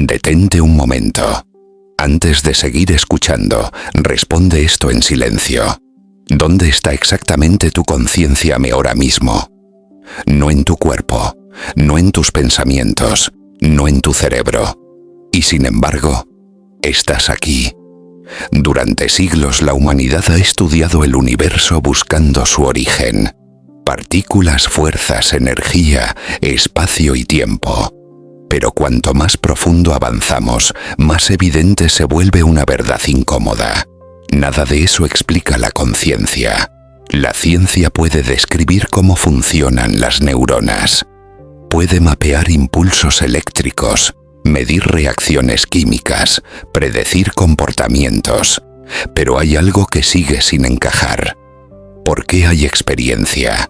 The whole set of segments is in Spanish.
Detente un momento. Antes de seguir escuchando, responde esto en silencio. ¿Dónde está exactamente tu conciencia ahora mismo? No en tu cuerpo, no en tus pensamientos, no en tu cerebro. Y sin embargo, estás aquí. Durante siglos la humanidad ha estudiado el universo buscando su origen. Partículas, fuerzas, energía, espacio y tiempo. Pero cuanto más profundo avanzamos, más evidente se vuelve una verdad incómoda. Nada de eso explica la conciencia. La ciencia puede describir cómo funcionan las neuronas. Puede mapear impulsos eléctricos, medir reacciones químicas, predecir comportamientos. Pero hay algo que sigue sin encajar. ¿Por qué hay experiencia?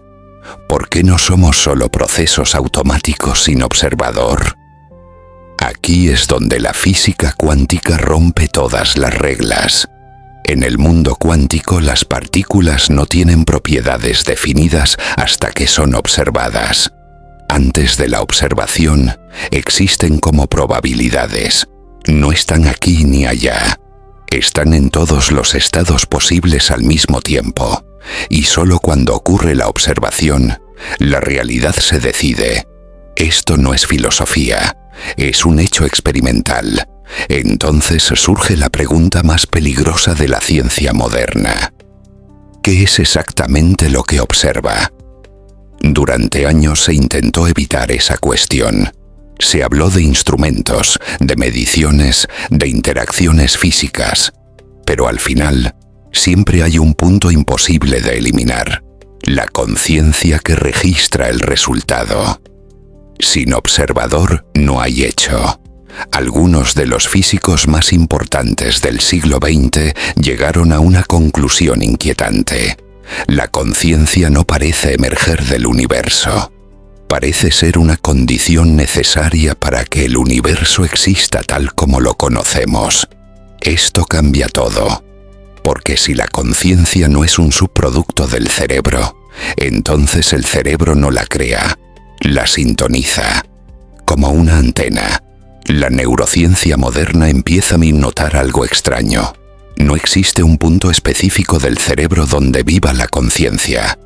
¿Por qué no somos solo procesos automáticos sin observador? Aquí es donde la física cuántica rompe todas las reglas. En el mundo cuántico las partículas no tienen propiedades definidas hasta que son observadas. Antes de la observación, existen como probabilidades. No están aquí ni allá. Están en todos los estados posibles al mismo tiempo. Y solo cuando ocurre la observación, la realidad se decide. Esto no es filosofía, es un hecho experimental. Entonces surge la pregunta más peligrosa de la ciencia moderna. ¿Qué es exactamente lo que observa? Durante años se intentó evitar esa cuestión. Se habló de instrumentos, de mediciones, de interacciones físicas. Pero al final, siempre hay un punto imposible de eliminar: la conciencia que registra el resultado. Sin observador no hay hecho. Algunos de los físicos más importantes del siglo XX llegaron a una conclusión inquietante. La conciencia no parece emerger del universo. Parece ser una condición necesaria para que el universo exista tal como lo conocemos. Esto cambia todo. Porque si la conciencia no es un subproducto del cerebro, entonces el cerebro no la crea, la sintoniza. Como una antena. La neurociencia moderna empieza a notar algo extraño. No existe un punto específico del cerebro donde viva la conciencia.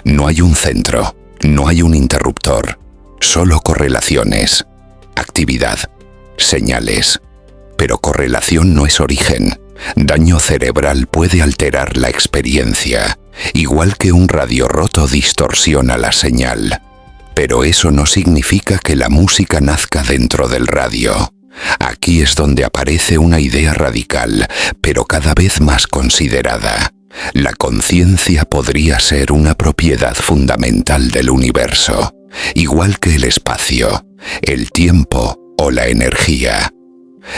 No hay un centro, no hay un interruptor, solo correlaciones, actividad, señales. Pero correlación no es origen. Daño cerebral puede alterar la experiencia, igual que un radio roto distorsiona la señal. Pero eso no significa que la música nazca dentro del radio. Aquí es donde aparece una idea radical, pero cada vez más considerada. La conciencia podría ser una propiedad fundamental del universo, igual que el espacio, el tiempo o la energía.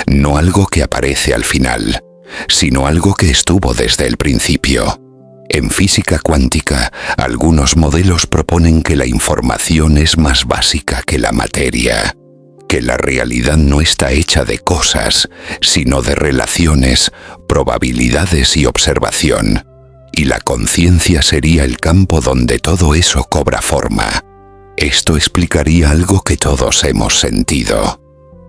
No algo que aparece al final, sino algo que estuvo desde el principio. En física cuántica, algunos modelos proponen que la información es más básica que la materia, que la realidad no está hecha de cosas, sino de relaciones, probabilidades y observación, y la conciencia sería el campo donde todo eso cobra forma. Esto explicaría algo que todos hemos sentido,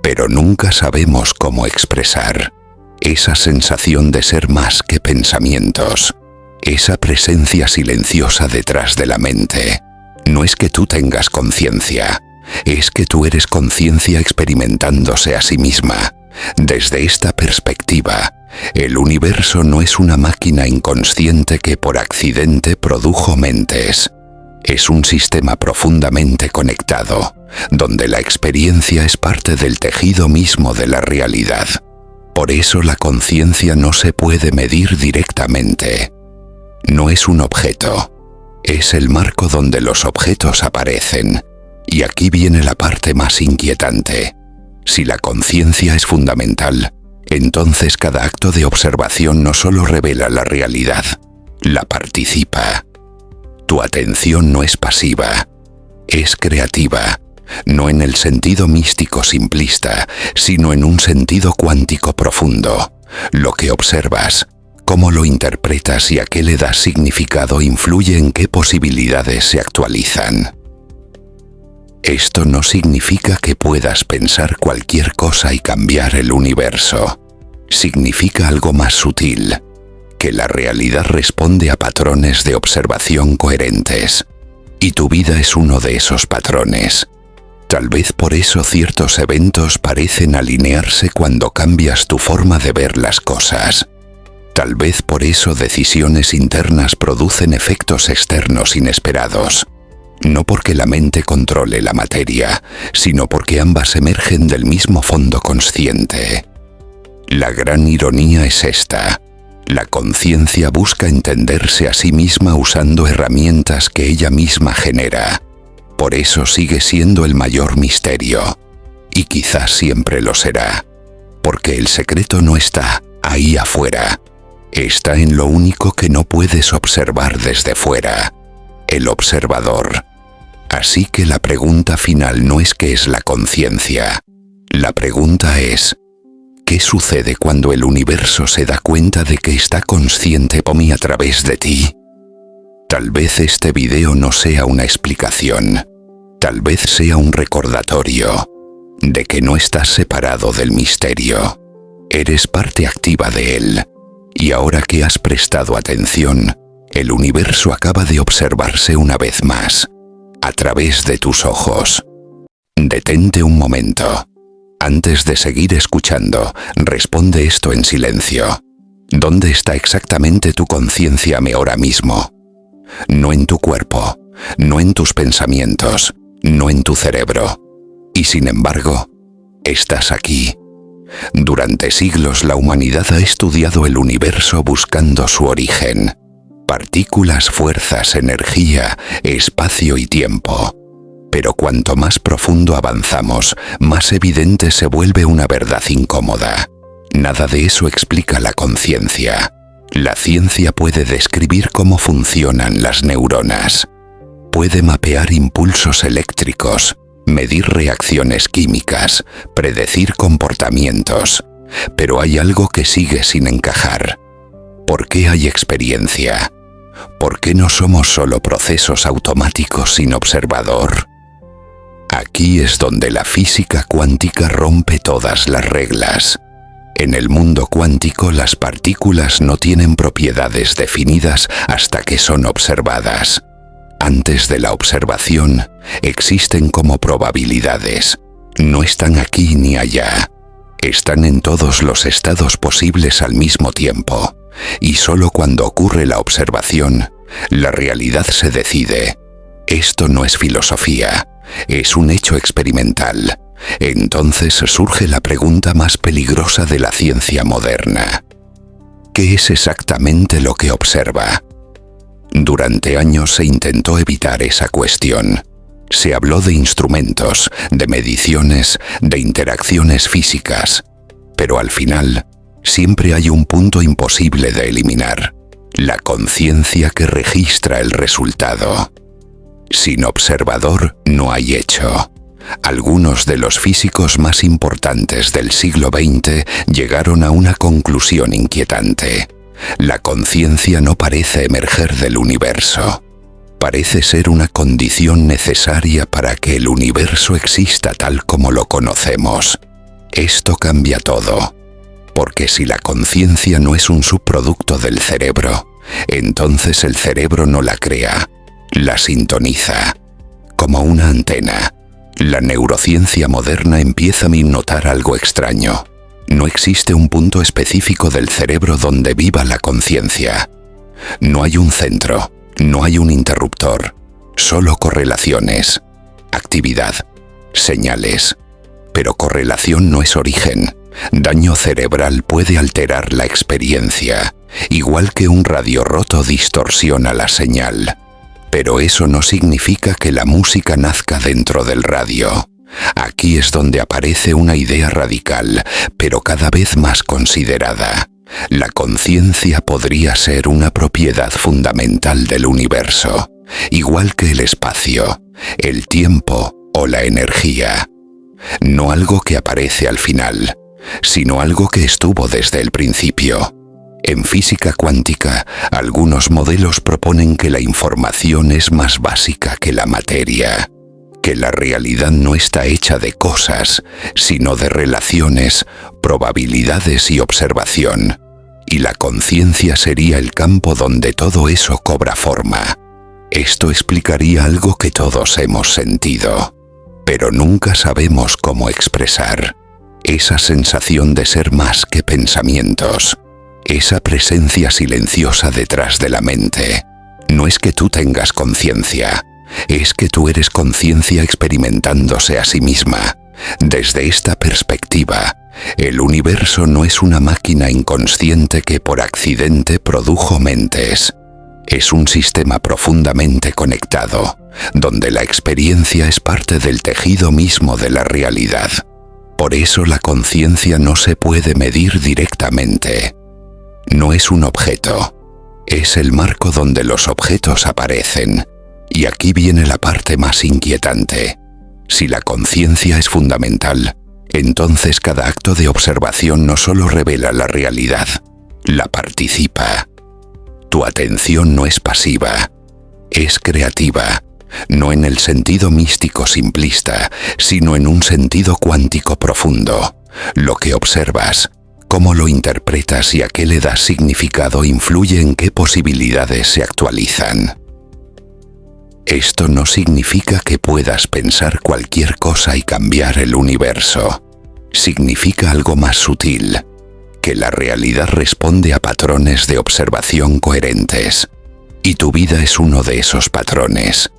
pero nunca sabemos cómo expresar. Esa sensación de ser más que pensamientos. Esa presencia silenciosa detrás de la mente. No es que tú tengas conciencia, es que tú eres conciencia experimentándose a sí misma. Desde esta perspectiva, el universo no es una máquina inconsciente que por accidente produjo mentes. Es un sistema profundamente conectado, donde la experiencia es parte del tejido mismo de la realidad. Por eso la conciencia no se puede medir directamente. No es un objeto, es el marco donde los objetos aparecen. Y aquí viene la parte más inquietante. Si la conciencia es fundamental, entonces cada acto de observación no solo revela la realidad, la participa. Tu atención no es pasiva, es creativa, no en el sentido místico simplista, sino en un sentido cuántico profundo. Lo que observas, cómo lo interpretas y a qué le das significado influye en qué posibilidades se actualizan. Esto no significa que puedas pensar cualquier cosa y cambiar el universo. Significa algo más sutil, que la realidad responde a patrones de observación coherentes. Y tu vida es uno de esos patrones. Tal vez por eso ciertos eventos parecen alinearse cuando cambias tu forma de ver las cosas. Tal vez por eso decisiones internas producen efectos externos inesperados. No porque la mente controle la materia, sino porque ambas emergen del mismo fondo consciente. La gran ironía es esta. La conciencia busca entenderse a sí misma usando herramientas que ella misma genera. Por eso sigue siendo el mayor misterio. Y quizás siempre lo será. Porque el secreto no está ahí afuera. Está en lo único que no puedes observar desde fuera. El observador. Así que la pregunta final no es qué es la conciencia. La pregunta es, ¿qué sucede cuando el universo se da cuenta de que está consciente por mí a través de ti? Tal vez este video no sea una explicación. Tal vez sea un recordatorio de que no estás separado del misterio. Eres parte activa de él. Y ahora que has prestado atención, el universo acaba de observarse una vez más, a través de tus ojos. Detente un momento. Antes de seguir escuchando, responde esto en silencio. ¿Dónde está exactamente tu conciencia ahora mismo? No en tu cuerpo, no en tus pensamientos, no en tu cerebro. Y sin embargo, estás aquí. Durante siglos la humanidad ha estudiado el universo buscando su origen. Partículas, fuerzas, energía, espacio y tiempo. Pero cuanto más profundo avanzamos, más evidente se vuelve una verdad incómoda. Nada de eso explica la conciencia. La ciencia puede describir cómo funcionan las neuronas. Puede mapear impulsos eléctricos, medir reacciones químicas, predecir comportamientos. Pero hay algo que sigue sin encajar. ¿Por qué hay experiencia? ¿Por qué no somos solo procesos automáticos sin observador? Aquí es donde la física cuántica rompe todas las reglas. En el mundo cuántico las partículas no tienen propiedades definidas hasta que son observadas. Antes de la observación, existen como probabilidades. No están aquí ni allá. Están en todos los estados posibles al mismo tiempo. Y solo cuando ocurre la observación, la realidad se decide. Esto no es filosofía, es un hecho experimental. Entonces surge la pregunta más peligrosa de la ciencia moderna. ¿Qué es exactamente lo que observa? Durante años se intentó evitar esa cuestión. Se habló de instrumentos, de mediciones, de interacciones físicas. Pero al final, siempre hay un punto imposible de eliminar: la conciencia que registra el resultado. Sin observador no hay hecho. Algunos de los físicos más importantes del siglo XX llegaron a una conclusión inquietante. La conciencia no parece emerger del universo. Parece ser una condición necesaria para que el universo exista tal como lo conocemos. Esto cambia todo. Porque si la conciencia no es un subproducto del cerebro, entonces el cerebro no la crea, la sintoniza. Como una antena, la neurociencia moderna empieza a notar algo extraño. No existe un punto específico del cerebro donde viva la conciencia. No hay un centro, no hay un interruptor, solo correlaciones, actividad, señales. Pero correlación no es origen. Daño cerebral puede alterar la experiencia, igual que un radio roto distorsiona la señal. Pero eso no significa que la música nazca dentro del radio. Aquí es donde aparece una idea radical, pero cada vez más considerada. La conciencia podría ser una propiedad fundamental del universo, igual que el espacio, el tiempo o la energía. No algo que aparece al final, sino algo que estuvo desde el principio. En física cuántica, algunos modelos proponen que la información es más básica que la materia, que la realidad no está hecha de cosas, sino de relaciones, probabilidades y observación, y la conciencia sería el campo donde todo eso cobra forma. Esto explicaría algo que todos hemos sentido, pero nunca sabemos cómo expresar. Esa sensación de ser más que pensamientos, esa presencia silenciosa detrás de la mente. No es que tú tengas conciencia, es que tú eres conciencia experimentándose a sí misma. Desde esta perspectiva, el universo no es una máquina inconsciente que por accidente produjo mentes. Es un sistema profundamente conectado, donde la experiencia es parte del tejido mismo de la realidad. Por eso la conciencia no se puede medir directamente. No es un objeto, es el marco donde los objetos aparecen. Y aquí viene la parte más inquietante. Si la conciencia es fundamental, entonces cada acto de observación no solo revela la realidad, la participa. Tu atención no es pasiva, es creativa, no en el sentido místico simplista, sino en un sentido cuántico profundo. Lo que observas, cómo lo interpretas y a qué le das significado influye en qué posibilidades se actualizan. Esto no significa que puedas pensar cualquier cosa y cambiar el universo. Significa algo más sutil, que la realidad responde a patrones de observación coherentes, y tu vida es uno de esos patrones.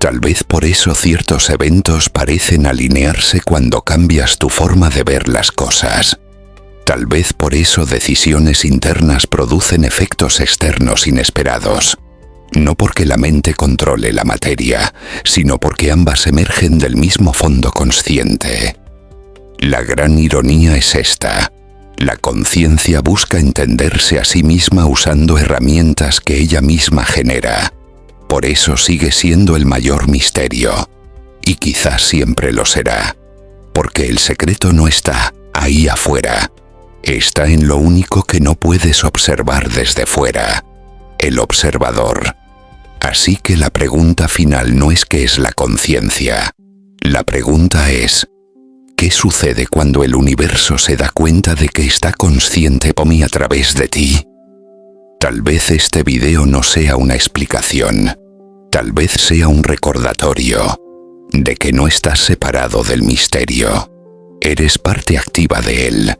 Tal vez por eso ciertos eventos parecen alinearse cuando cambias tu forma de ver las cosas. Tal vez por eso decisiones internas producen efectos externos inesperados. No porque la mente controle la materia, sino porque ambas emergen del mismo fondo consciente. La gran ironía es esta. La conciencia busca entenderse a sí misma usando herramientas que ella misma genera. Por eso sigue siendo el mayor misterio. Y quizás siempre lo será. Porque el secreto no está ahí afuera. Está en lo único que no puedes observar desde fuera. El observador. Así que la pregunta final no es qué es la conciencia. La pregunta es, ¿qué sucede cuando el universo se da cuenta de que está consciente por mí a través de ti? Tal vez este video no sea una explicación. Tal vez sea un recordatorio de que no estás separado del misterio. Eres parte activa de él.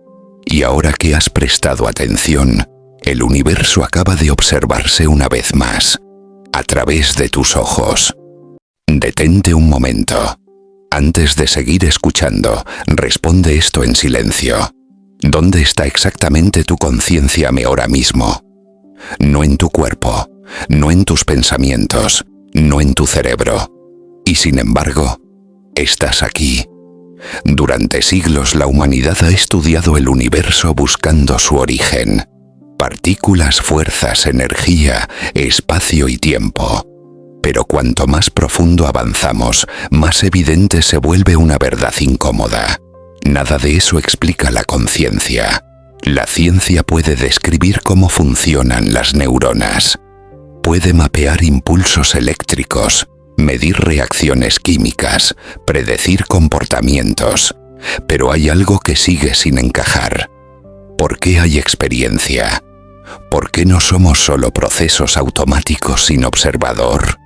Y ahora que has prestado atención, el universo acaba de observarse una vez más, a través de tus ojos. Detente un momento. Antes de seguir escuchando, responde esto en silencio. ¿Dónde está exactamente tu conciencia ahora mismo? No en tu cuerpo, no en tus pensamientos, no en tu cerebro. Y sin embargo, estás aquí. Durante siglos la humanidad ha estudiado el universo buscando su origen. Partículas, fuerzas, energía, espacio y tiempo. Pero cuanto más profundo avanzamos, más evidente se vuelve una verdad incómoda. Nada de eso explica la conciencia. La ciencia puede describir cómo funcionan las neuronas. Puede mapear impulsos eléctricos, medir reacciones químicas, predecir comportamientos. Pero hay algo que sigue sin encajar. ¿Por qué hay experiencia? ¿Por qué no somos solo procesos automáticos sin observador?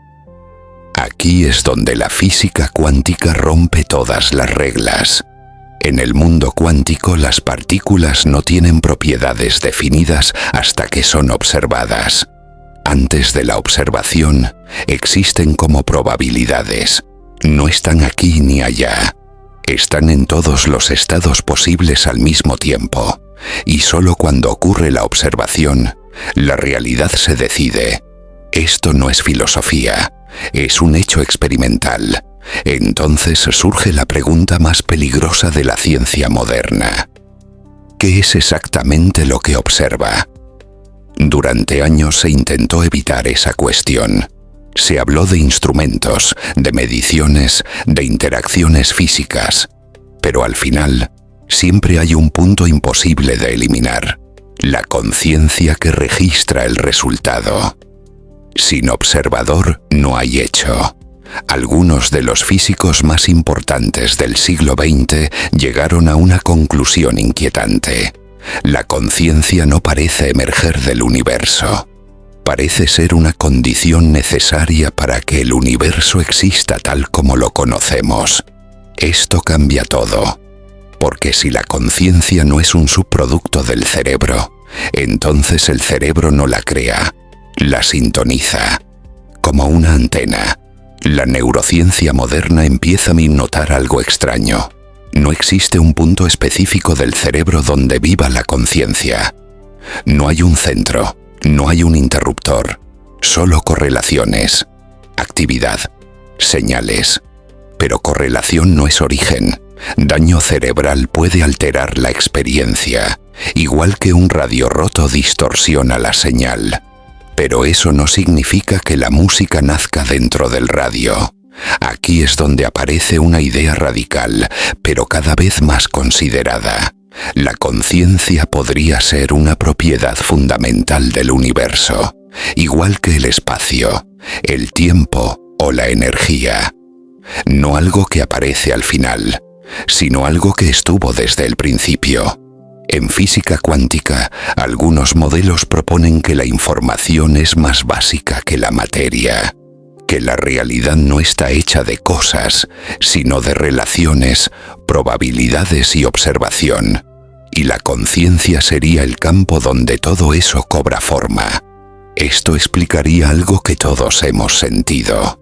Aquí es donde la física cuántica rompe todas las reglas. En el mundo cuántico las partículas no tienen propiedades definidas hasta que son observadas. Antes de la observación, existen como probabilidades. No están aquí ni allá. Están en todos los estados posibles al mismo tiempo. Y solo cuando ocurre la observación, la realidad se decide. Esto no es filosofía, es un hecho experimental. Entonces surge la pregunta más peligrosa de la ciencia moderna. ¿Qué es exactamente lo que observa? Durante años se intentó evitar esa cuestión. Se habló de instrumentos, de mediciones, de interacciones físicas. Pero al final, siempre hay un punto imposible de eliminar: la conciencia que registra el resultado. Sin observador no hay hecho. Algunos de los físicos más importantes del siglo XX llegaron a una conclusión inquietante. La conciencia no parece emerger del universo. Parece ser una condición necesaria para que el universo exista tal como lo conocemos. Esto cambia todo, porque si la conciencia no es un subproducto del cerebro, entonces el cerebro no la crea, la sintoniza, como una antena. La neurociencia moderna empieza a notar algo extraño. No existe un punto específico del cerebro donde viva la conciencia. No hay un centro, no hay un interruptor, solo correlaciones, actividad, señales. Pero correlación no es origen. Daño cerebral puede alterar la experiencia, igual que un radio roto distorsiona la señal. Pero eso no significa que la música nazca dentro del radio. Aquí es donde aparece una idea radical, pero cada vez más considerada. La conciencia podría ser una propiedad fundamental del universo, igual que el espacio, el tiempo o la energía. No algo que aparece al final, sino algo que estuvo desde el principio. En física cuántica, algunos modelos proponen que la información es más básica que la materia, que la realidad no está hecha de cosas, sino de relaciones, probabilidades y observación, y la conciencia sería el campo donde todo eso cobra forma. Esto explicaría algo que todos hemos sentido,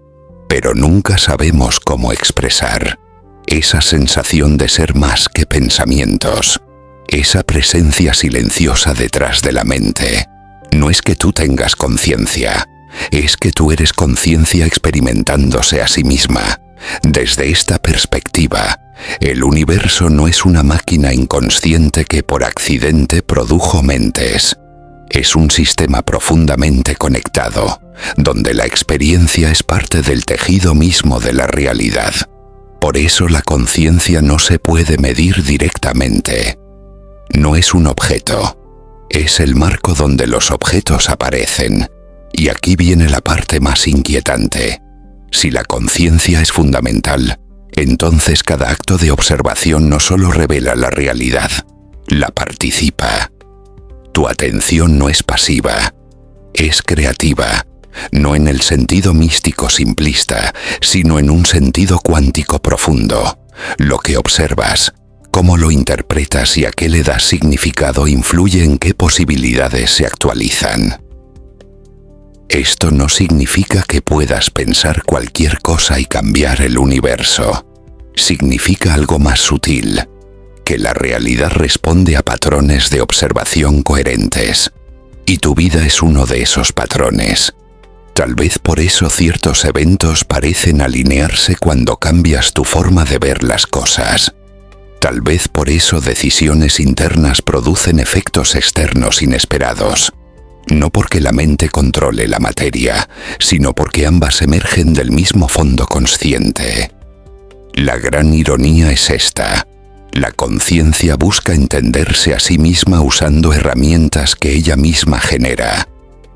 pero nunca sabemos cómo expresar. Esa sensación de ser más que pensamientos. Esa presencia silenciosa detrás de la mente. No es que tú tengas conciencia, es que tú eres conciencia experimentándose a sí misma. Desde esta perspectiva, el universo no es una máquina inconsciente que por accidente produjo mentes. Es un sistema profundamente conectado, donde la experiencia es parte del tejido mismo de la realidad. Por eso la conciencia no se puede medir directamente. No es un objeto, es el marco donde los objetos aparecen. Y aquí viene la parte más inquietante. Si la conciencia es fundamental, entonces cada acto de observación no solo revela la realidad, la participa. Tu atención no es pasiva, es creativa, no en el sentido místico simplista, sino en un sentido cuántico profundo. Lo que observas, cómo lo interpretas y a qué le das significado influye en qué posibilidades se actualizan. Esto no significa que puedas pensar cualquier cosa y cambiar el universo. Significa algo más sutil, que la realidad responde a patrones de observación coherentes. Y tu vida es uno de esos patrones. Tal vez por eso ciertos eventos parecen alinearse cuando cambias tu forma de ver las cosas. Tal vez por eso decisiones internas producen efectos externos inesperados. No porque la mente controle la materia, sino porque ambas emergen del mismo fondo consciente. La gran ironía es esta. La conciencia busca entenderse a sí misma usando herramientas que ella misma genera.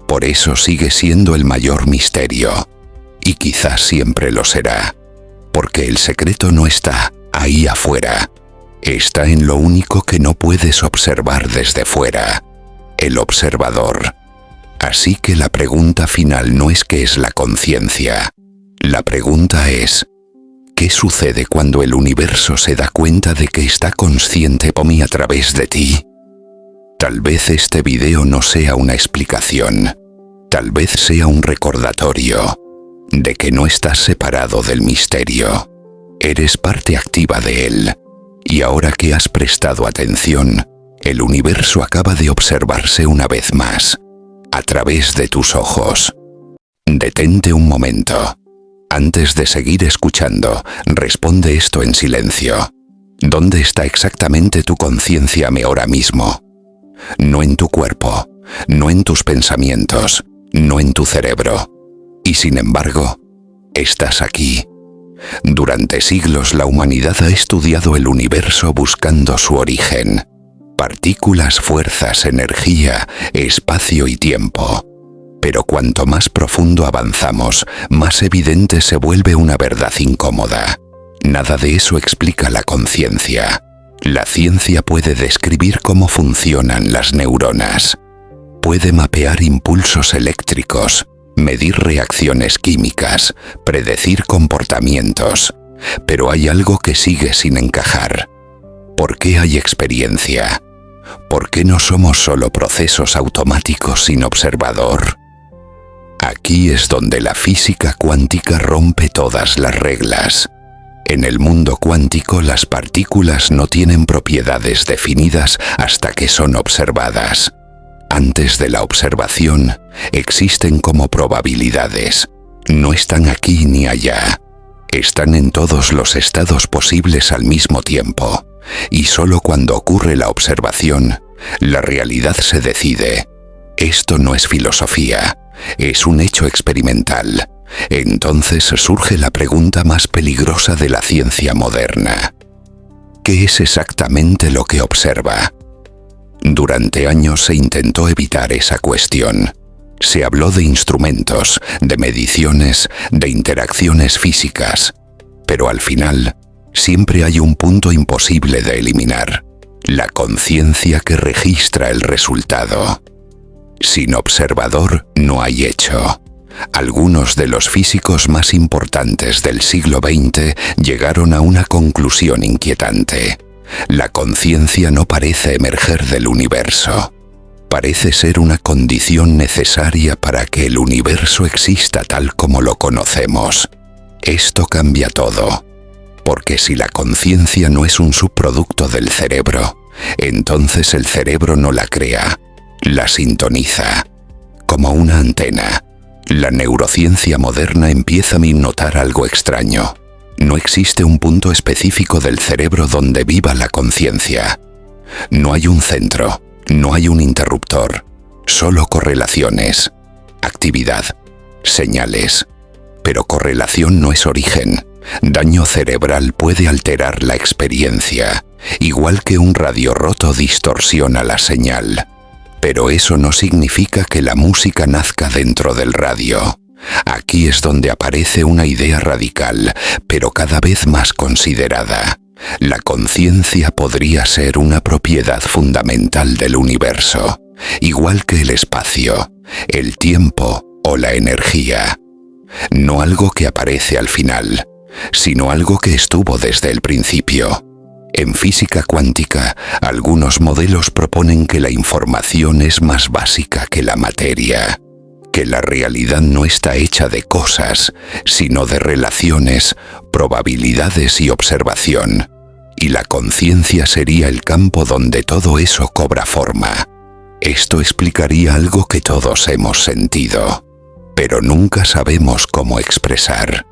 Por eso sigue siendo el mayor misterio. Y quizás siempre lo será. Porque el secreto no está ahí afuera. Está en lo único que no puedes observar desde fuera. El observador. Así que la pregunta final no es qué es la conciencia. La pregunta es, ¿qué sucede cuando el universo se da cuenta de que está consciente por mí a través de ti? Tal vez este video no sea una explicación. Tal vez sea un recordatorio de que no estás separado del misterio. Eres parte activa de él. Y ahora que has prestado atención, el universo acaba de observarse una vez más. A través de tus ojos. Detente un momento. Antes de seguir escuchando, responde esto en silencio. ¿Dónde está exactamente tu conciencia ahora mismo? No en tu cuerpo, no en tus pensamientos, no en tu cerebro. Y sin embargo, estás aquí. Durante siglos la humanidad ha estudiado el universo buscando su origen. Partículas, fuerzas, energía, espacio y tiempo. Pero cuanto más profundo avanzamos, más evidente se vuelve una verdad incómoda. Nada de eso explica la conciencia. La ciencia puede describir cómo funcionan las neuronas. Puede mapear impulsos eléctricos, medir reacciones químicas, predecir comportamientos. Pero hay algo que sigue sin encajar. ¿Por qué hay experiencia? ¿Por qué no somos solo procesos automáticos sin observador? Aquí es donde la física cuántica rompe todas las reglas. En el mundo cuántico las partículas no tienen propiedades definidas hasta que son observadas. Antes de la observación, existen como probabilidades. No están aquí ni allá. Están en todos los estados posibles al mismo tiempo. Y solo cuando ocurre la observación, la realidad se decide. Esto no es filosofía, es un hecho experimental. Entonces surge la pregunta más peligrosa de la ciencia moderna. ¿Qué es exactamente lo que observa? Durante años se intentó evitar esa cuestión. Se habló de instrumentos, de mediciones, de interacciones físicas. Pero al final, siempre hay un punto imposible de eliminar: la conciencia que registra el resultado. Sin observador no hay hecho. Algunos de los físicos más importantes del siglo XX llegaron a una conclusión inquietante. La conciencia no parece emerger del universo. Parece ser una condición necesaria para que el universo exista tal como lo conocemos. Esto cambia todo. Porque si la conciencia no es un subproducto del cerebro, entonces el cerebro no la crea, la sintoniza. Como una antena, la neurociencia moderna empieza a notar algo extraño. No existe un punto específico del cerebro donde viva la conciencia. No hay un centro, no hay un interruptor, solo correlaciones, actividad, señales. Pero correlación no es origen. Daño cerebral puede alterar la experiencia, igual que un radio roto distorsiona la señal. Pero eso no significa que la música nazca dentro del radio. Aquí es donde aparece una idea radical, pero cada vez más considerada. La conciencia podría ser una propiedad fundamental del universo, igual que el espacio, el tiempo o la energía. No algo que aparece al final, sino algo que estuvo desde el principio. En física cuántica, algunos modelos proponen que la información es más básica que la materia, que la realidad no está hecha de cosas, sino de relaciones, probabilidades y observación, y la conciencia sería el campo donde todo eso cobra forma. Esto explicaría algo que todos hemos sentido, pero nunca sabemos cómo expresar.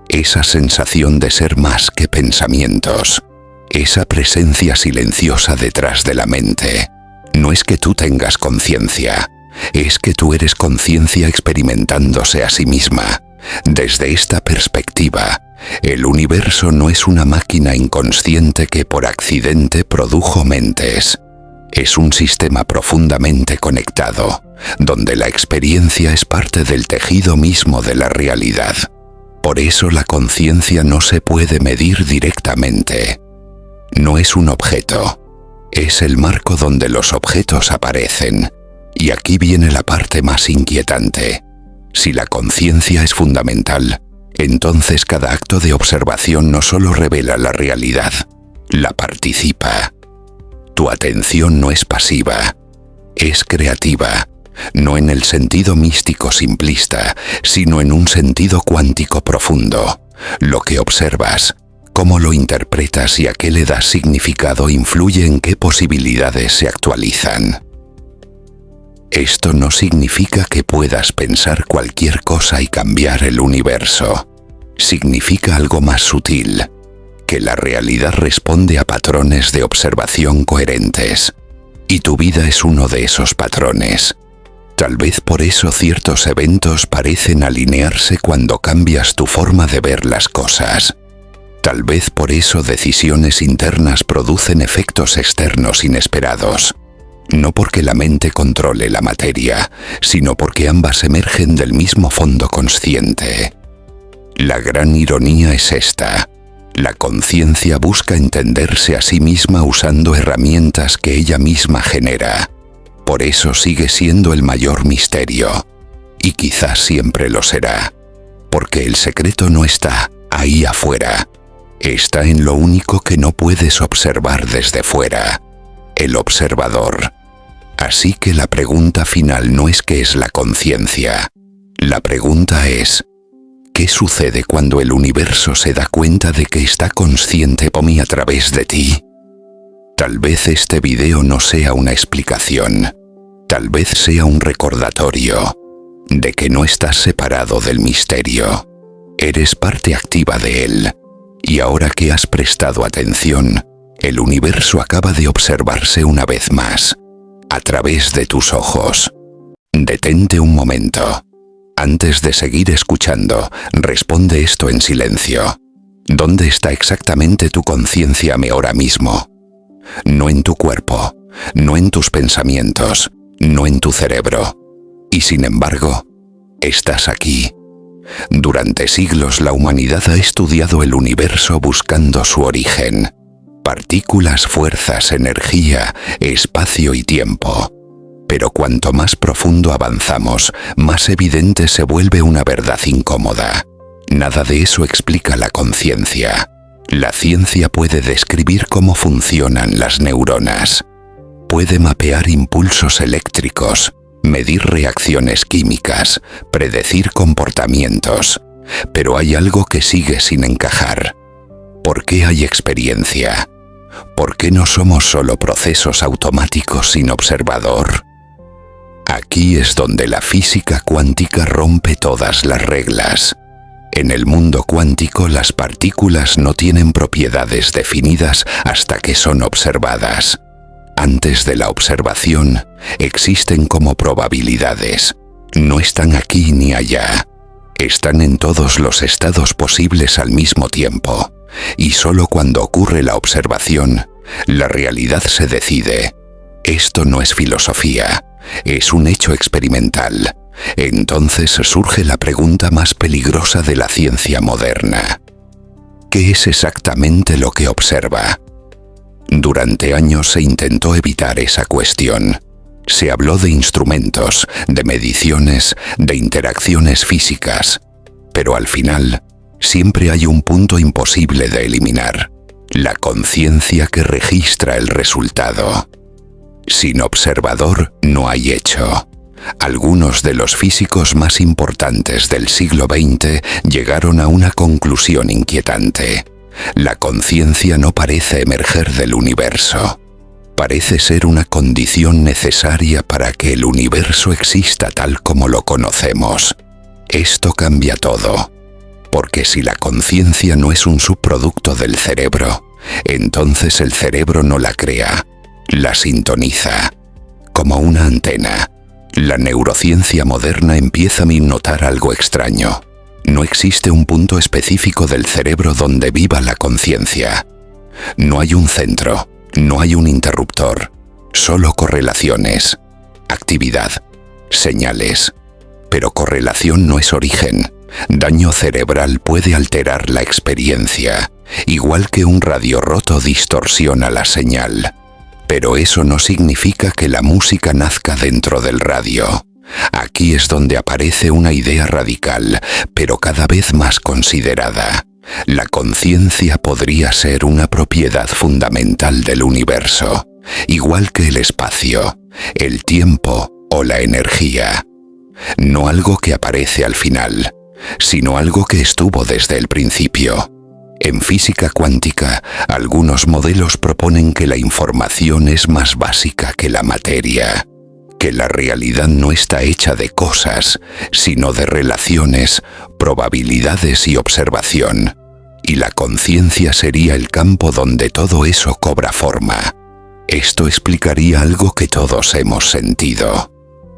Esa sensación de ser más que pensamientos, esa presencia silenciosa detrás de la mente. No es que tú tengas conciencia, es que tú eres conciencia experimentándose a sí misma. Desde esta perspectiva, el universo no es una máquina inconsciente que por accidente produjo mentes. Es un sistema profundamente conectado, donde la experiencia es parte del tejido mismo de la realidad. Por eso la conciencia no se puede medir directamente. No es un objeto, es el marco donde los objetos aparecen. Y aquí viene la parte más inquietante. Si la conciencia es fundamental, entonces cada acto de observación no solo revela la realidad, la participa. Tu atención no es pasiva, es creativa, no en el sentido místico simplista, sino en un sentido cuántico profundo. Lo que observas, cómo lo interpretas y a qué le das significado influye en qué posibilidades se actualizan. Esto no significa que puedas pensar cualquier cosa y cambiar el universo. Significa algo más sutil, que la realidad responde a patrones de observación coherentes. Y tu vida es uno de esos patrones. Tal vez por eso ciertos eventos parecen alinearse cuando cambias tu forma de ver las cosas. Tal vez por eso decisiones internas producen efectos externos inesperados. no porque la mente controle la materia, sino porque ambas emergen del mismo fondo consciente. La gran ironía es esta: la conciencia busca entenderse a sí misma usando herramientas que ella misma genera. Por eso sigue siendo el mayor misterio, y quizás siempre lo será, porque el secreto no está ahí afuera, está en lo único que no puedes observar desde fuera, el observador. Así que la pregunta final no es ¿qué es la conciencia? La pregunta es: ¿qué sucede cuando el universo se da cuenta de que está consciente por mí a través de ti? Tal vez este video no sea una explicación, tal vez sea un recordatorio de que no estás separado del misterio, eres parte activa de él, y ahora que has prestado atención, el universo acaba de observarse una vez más, a través de tus ojos. Detente un momento. Antes de seguir escuchando, responde esto en silencio. ¿Dónde está exactamente tu conciencia ahora mismo? No en tu cuerpo, no en tus pensamientos, no en tu cerebro. Y sin embargo, estás aquí. Durante siglos la humanidad ha estudiado el universo buscando su origen. Partículas, fuerzas, energía, espacio y tiempo. Pero cuanto más profundo avanzamos, más evidente se vuelve una verdad incómoda. Nada de eso explica la conciencia. La ciencia puede describir cómo funcionan las neuronas. Puede mapear impulsos eléctricos, medir reacciones químicas, predecir comportamientos. Pero hay algo que sigue sin encajar. ¿Por qué hay experiencia? ¿Por qué no somos solo procesos automáticos sin observador? Aquí es donde la física cuántica rompe todas las reglas. En el mundo cuántico las partículas no tienen propiedades definidas hasta que son observadas. Antes de la observación, existen como probabilidades. No están aquí ni allá. Están en todos los estados posibles al mismo tiempo. Y solo cuando ocurre la observación, la realidad se decide. Esto no es filosofía, es un hecho experimental. Entonces surge la pregunta más peligrosa de la ciencia moderna. ¿Qué es exactamente lo que observa? Durante años se intentó evitar esa cuestión. Se habló de instrumentos, de mediciones, de interacciones físicas. Pero al final, siempre hay un punto imposible de eliminar: la conciencia que registra el resultado. Sin observador no hay hecho. Algunos de los físicos más importantes del siglo XX llegaron a una conclusión inquietante. La conciencia no parece emerger del universo. Parece ser una condición necesaria para que el universo exista tal como lo conocemos. Esto cambia todo. Porque si la conciencia no es un subproducto del cerebro, entonces el cerebro no la crea, la sintoniza. Como una antena, la neurociencia moderna empieza a notar algo extraño. No existe un punto específico del cerebro donde viva la conciencia. No hay un centro, no hay un interruptor, solo correlaciones, actividad, señales. Pero correlación no es origen. Daño cerebral puede alterar la experiencia, igual que un radio roto distorsiona la señal. Pero eso no significa que la música nazca dentro del radio. Aquí es donde aparece una idea radical, pero cada vez más considerada. La conciencia podría ser una propiedad fundamental del universo, igual que el espacio, el tiempo o la energía. No algo que aparece al final, sino algo que estuvo desde el principio. En física cuántica, algunos modelos proponen que la información es más básica que la materia, que la realidad no está hecha de cosas, sino de relaciones, probabilidades y observación, y la conciencia sería el campo donde todo eso cobra forma. Esto explicaría algo que todos hemos sentido,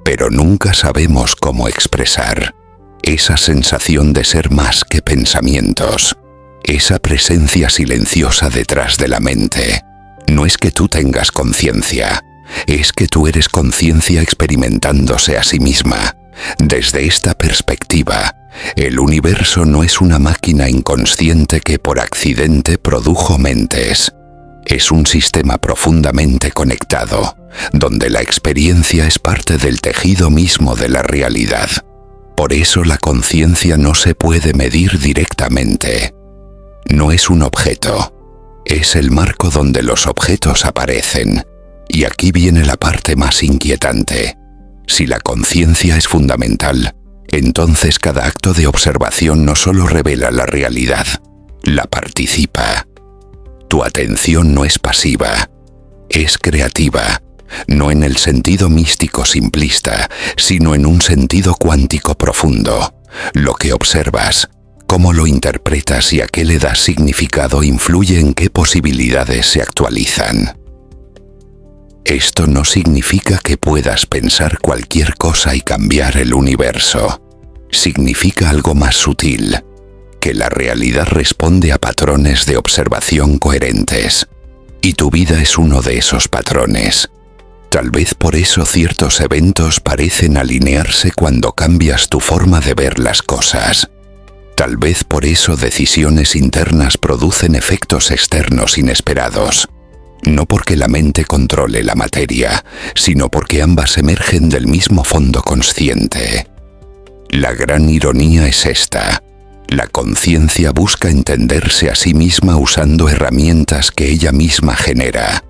pero nunca sabemos cómo expresar. Esa sensación de ser más que pensamientos, esa presencia silenciosa detrás de la mente. No es que tú tengas conciencia, es que tú eres conciencia experimentándose a sí misma. Desde esta perspectiva, el universo no es una máquina inconsciente que por accidente produjo mentes. Es un sistema profundamente conectado, donde la experiencia es parte del tejido mismo de la realidad. Por eso la conciencia no se puede medir directamente. No es un objeto, es el marco donde los objetos aparecen. Y aquí viene la parte más inquietante. Si la conciencia es fundamental, entonces cada acto de observación no solo revela la realidad, la participa. Tu atención no es pasiva, es creativa, no en el sentido místico simplista, sino en un sentido cuántico profundo. Lo que observas, cómo lo interpretas y a qué le das significado influye en qué posibilidades se actualizan. Esto no significa que puedas pensar cualquier cosa y cambiar el universo. Significa algo más sutil, que la realidad responde a patrones de observación coherentes. Y tu vida es uno de esos patrones. Tal vez por eso ciertos eventos parecen alinearse cuando cambias tu forma de ver las cosas. Tal vez por eso decisiones internas producen efectos externos inesperados. No porque la mente controle la materia, sino porque ambas emergen del mismo fondo consciente. La gran ironía es esta. La conciencia busca entenderse a sí misma usando herramientas que ella misma genera.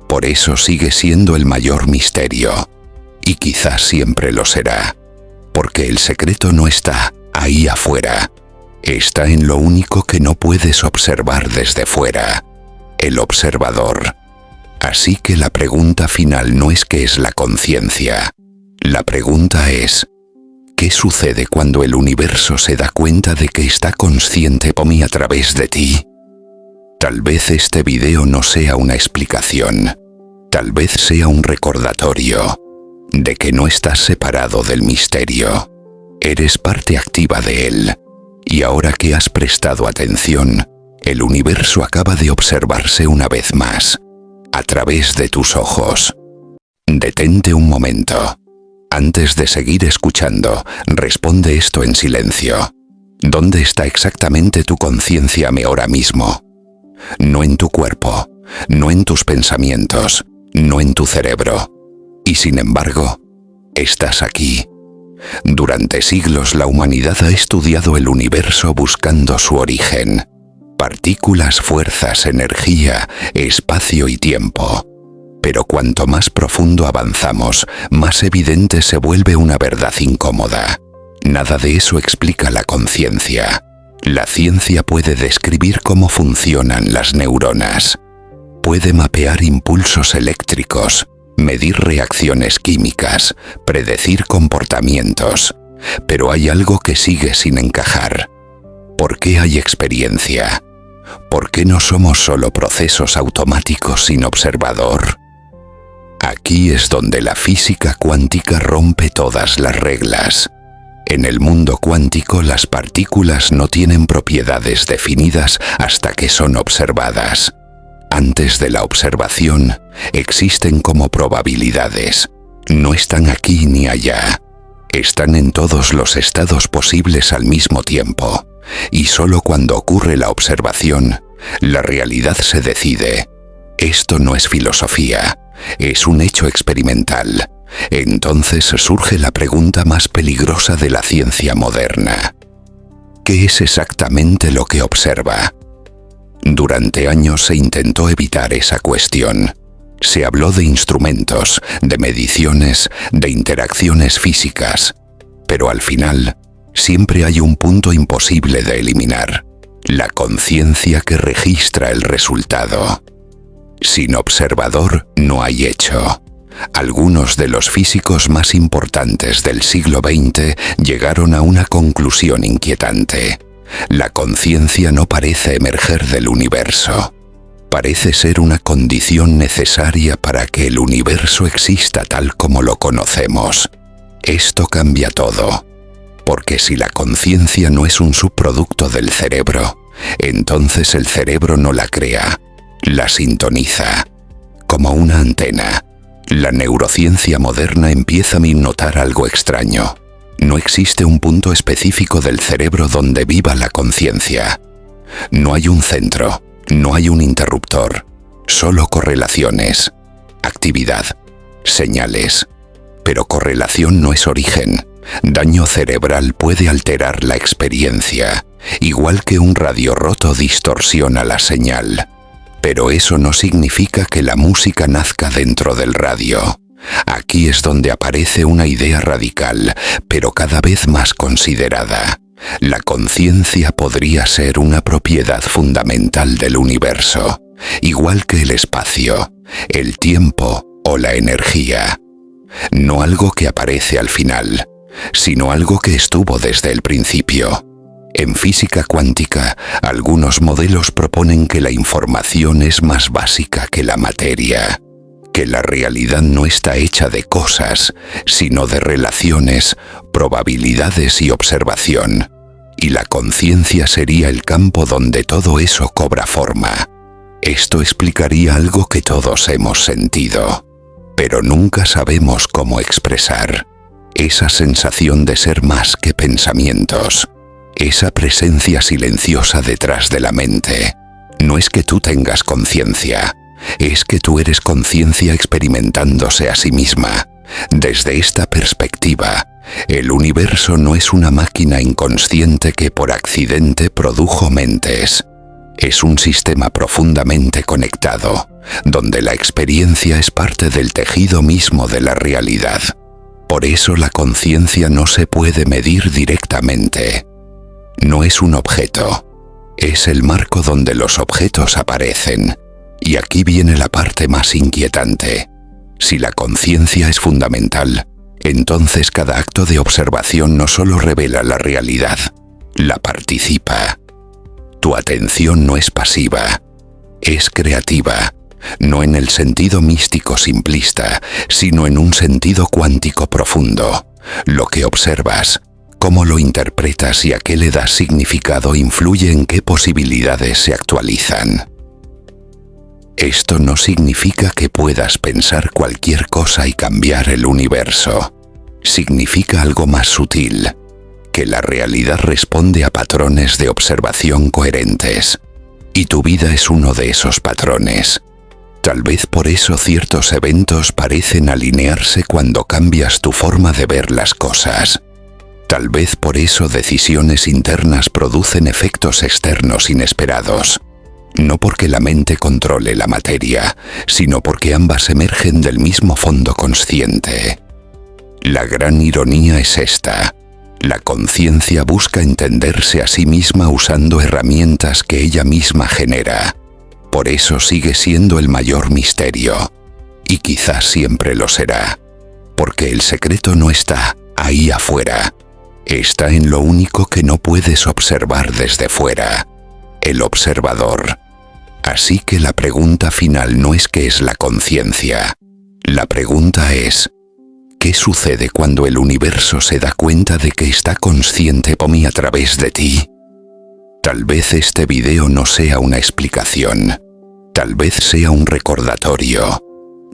Por eso sigue siendo el mayor misterio. Y quizás siempre lo será. Porque el secreto no está ahí afuera. Está en lo único que no puedes observar desde fuera. El observador. Así que la pregunta final no es qué es la conciencia. La pregunta es, ¿qué sucede cuando el universo se da cuenta de que está consciente por mí a través de ti? Tal vez este video no sea una explicación. Tal vez sea un recordatorio de que no estás separado del misterio. Eres parte activa de él. Y ahora que has prestado atención, el universo acaba de observarse una vez más, a través de tus ojos. Detente un momento. Antes de seguir escuchando, responde esto en silencio. ¿Dónde está exactamente tu conciencia ahora mismo? No en tu cuerpo, no en tus pensamientos, no en tu cerebro. Y sin embargo, estás aquí. Durante siglos la humanidad ha estudiado el universo buscando su origen. Partículas, fuerzas, energía, espacio y tiempo. Pero cuanto más profundo avanzamos, más evidente se vuelve una verdad incómoda. Nada de eso explica la conciencia. La ciencia puede describir cómo funcionan las neuronas. Puede mapear impulsos eléctricos, medir reacciones químicas, predecir comportamientos. Pero hay algo que sigue sin encajar. ¿Por qué hay experiencia? ¿Por qué no somos solo procesos automáticos sin observador? Aquí es donde la física cuántica rompe todas las reglas. En el mundo cuántico las partículas no tienen propiedades definidas hasta que son observadas. Antes de la observación, existen como probabilidades. No están aquí ni allá. Están en todos los estados posibles al mismo tiempo. Y solo cuando ocurre la observación, la realidad se decide. Esto no es filosofía, es un hecho experimental. Entonces surge la pregunta más peligrosa de la ciencia moderna. ¿Qué es exactamente lo que observa? Durante años se intentó evitar esa cuestión. Se habló de instrumentos, de mediciones, de interacciones físicas. Pero al final, siempre hay un punto imposible de eliminar: la conciencia que registra el resultado. Sin observador no hay hecho. Algunos de los físicos más importantes del siglo XX llegaron a una conclusión inquietante. La conciencia no parece emerger del universo. Parece ser una condición necesaria para que el universo exista tal como lo conocemos. Esto cambia todo. Porque si la conciencia no es un subproducto del cerebro, entonces el cerebro no la crea, la sintoniza, como una antena, La neurociencia moderna empieza a notar algo extraño. No existe un punto específico del cerebro donde viva la conciencia. No hay un centro, no hay un interruptor, solo correlaciones, actividad, señales. Pero correlación no es origen. Daño cerebral puede alterar la experiencia, igual que un radio roto distorsiona la señal. Pero eso no significa que la música nazca dentro del radio. Aquí es donde aparece una idea radical, pero cada vez más considerada. La conciencia podría ser una propiedad fundamental del universo, igual que el espacio, el tiempo o la energía. No algo que aparece al final, sino algo que estuvo desde el principio. En física cuántica, algunos modelos proponen que la información es más básica que la materia, que la realidad no está hecha de cosas, sino de relaciones, probabilidades y observación, y la conciencia sería el campo donde todo eso cobra forma. Esto explicaría algo que todos hemos sentido, pero nunca sabemos cómo expresar. Esa sensación de ser más que pensamientos, esa presencia silenciosa detrás de la mente. No es que tú tengas conciencia, es que tú eres conciencia experimentándose a sí misma. Desde esta perspectiva, el universo no es una máquina inconsciente que por accidente produjo mentes. Es un sistema profundamente conectado, donde la experiencia es parte del tejido mismo de la realidad. Por eso la conciencia no se puede medir directamente. No es un objeto, es el marco donde los objetos aparecen. Y aquí viene la parte más inquietante. Si la conciencia es fundamental, entonces cada acto de observación no solo revela la realidad, la participa. Tu atención no es pasiva, es creativa, no en el sentido místico simplista, sino en un sentido cuántico profundo. Lo que observas, cómo lo interpretas y a qué le das significado influye en qué posibilidades se actualizan. Esto no significa que puedas pensar cualquier cosa y cambiar el universo. Significa algo más sutil, que la realidad responde a patrones de observación coherentes. Y tu vida es uno de esos patrones. Tal vez por eso ciertos eventos parecen alinearse cuando cambias tu forma de ver las cosas. Tal vez por eso decisiones internas producen efectos externos inesperados. No porque la mente controle la materia, sino porque ambas emergen del mismo fondo consciente. La gran ironía es esta. La conciencia busca entenderse a sí misma usando herramientas que ella misma genera. Por eso sigue siendo el mayor misterio. Y quizás siempre lo será. Porque el secreto no está ahí afuera. Está en lo único que no puedes observar desde fuera. El observador. Así que la pregunta final no es qué es la conciencia. La pregunta es, ¿qué sucede cuando el universo se da cuenta de que está consciente por mí a través de ti? Tal vez este video no sea una explicación. Tal vez sea un recordatorio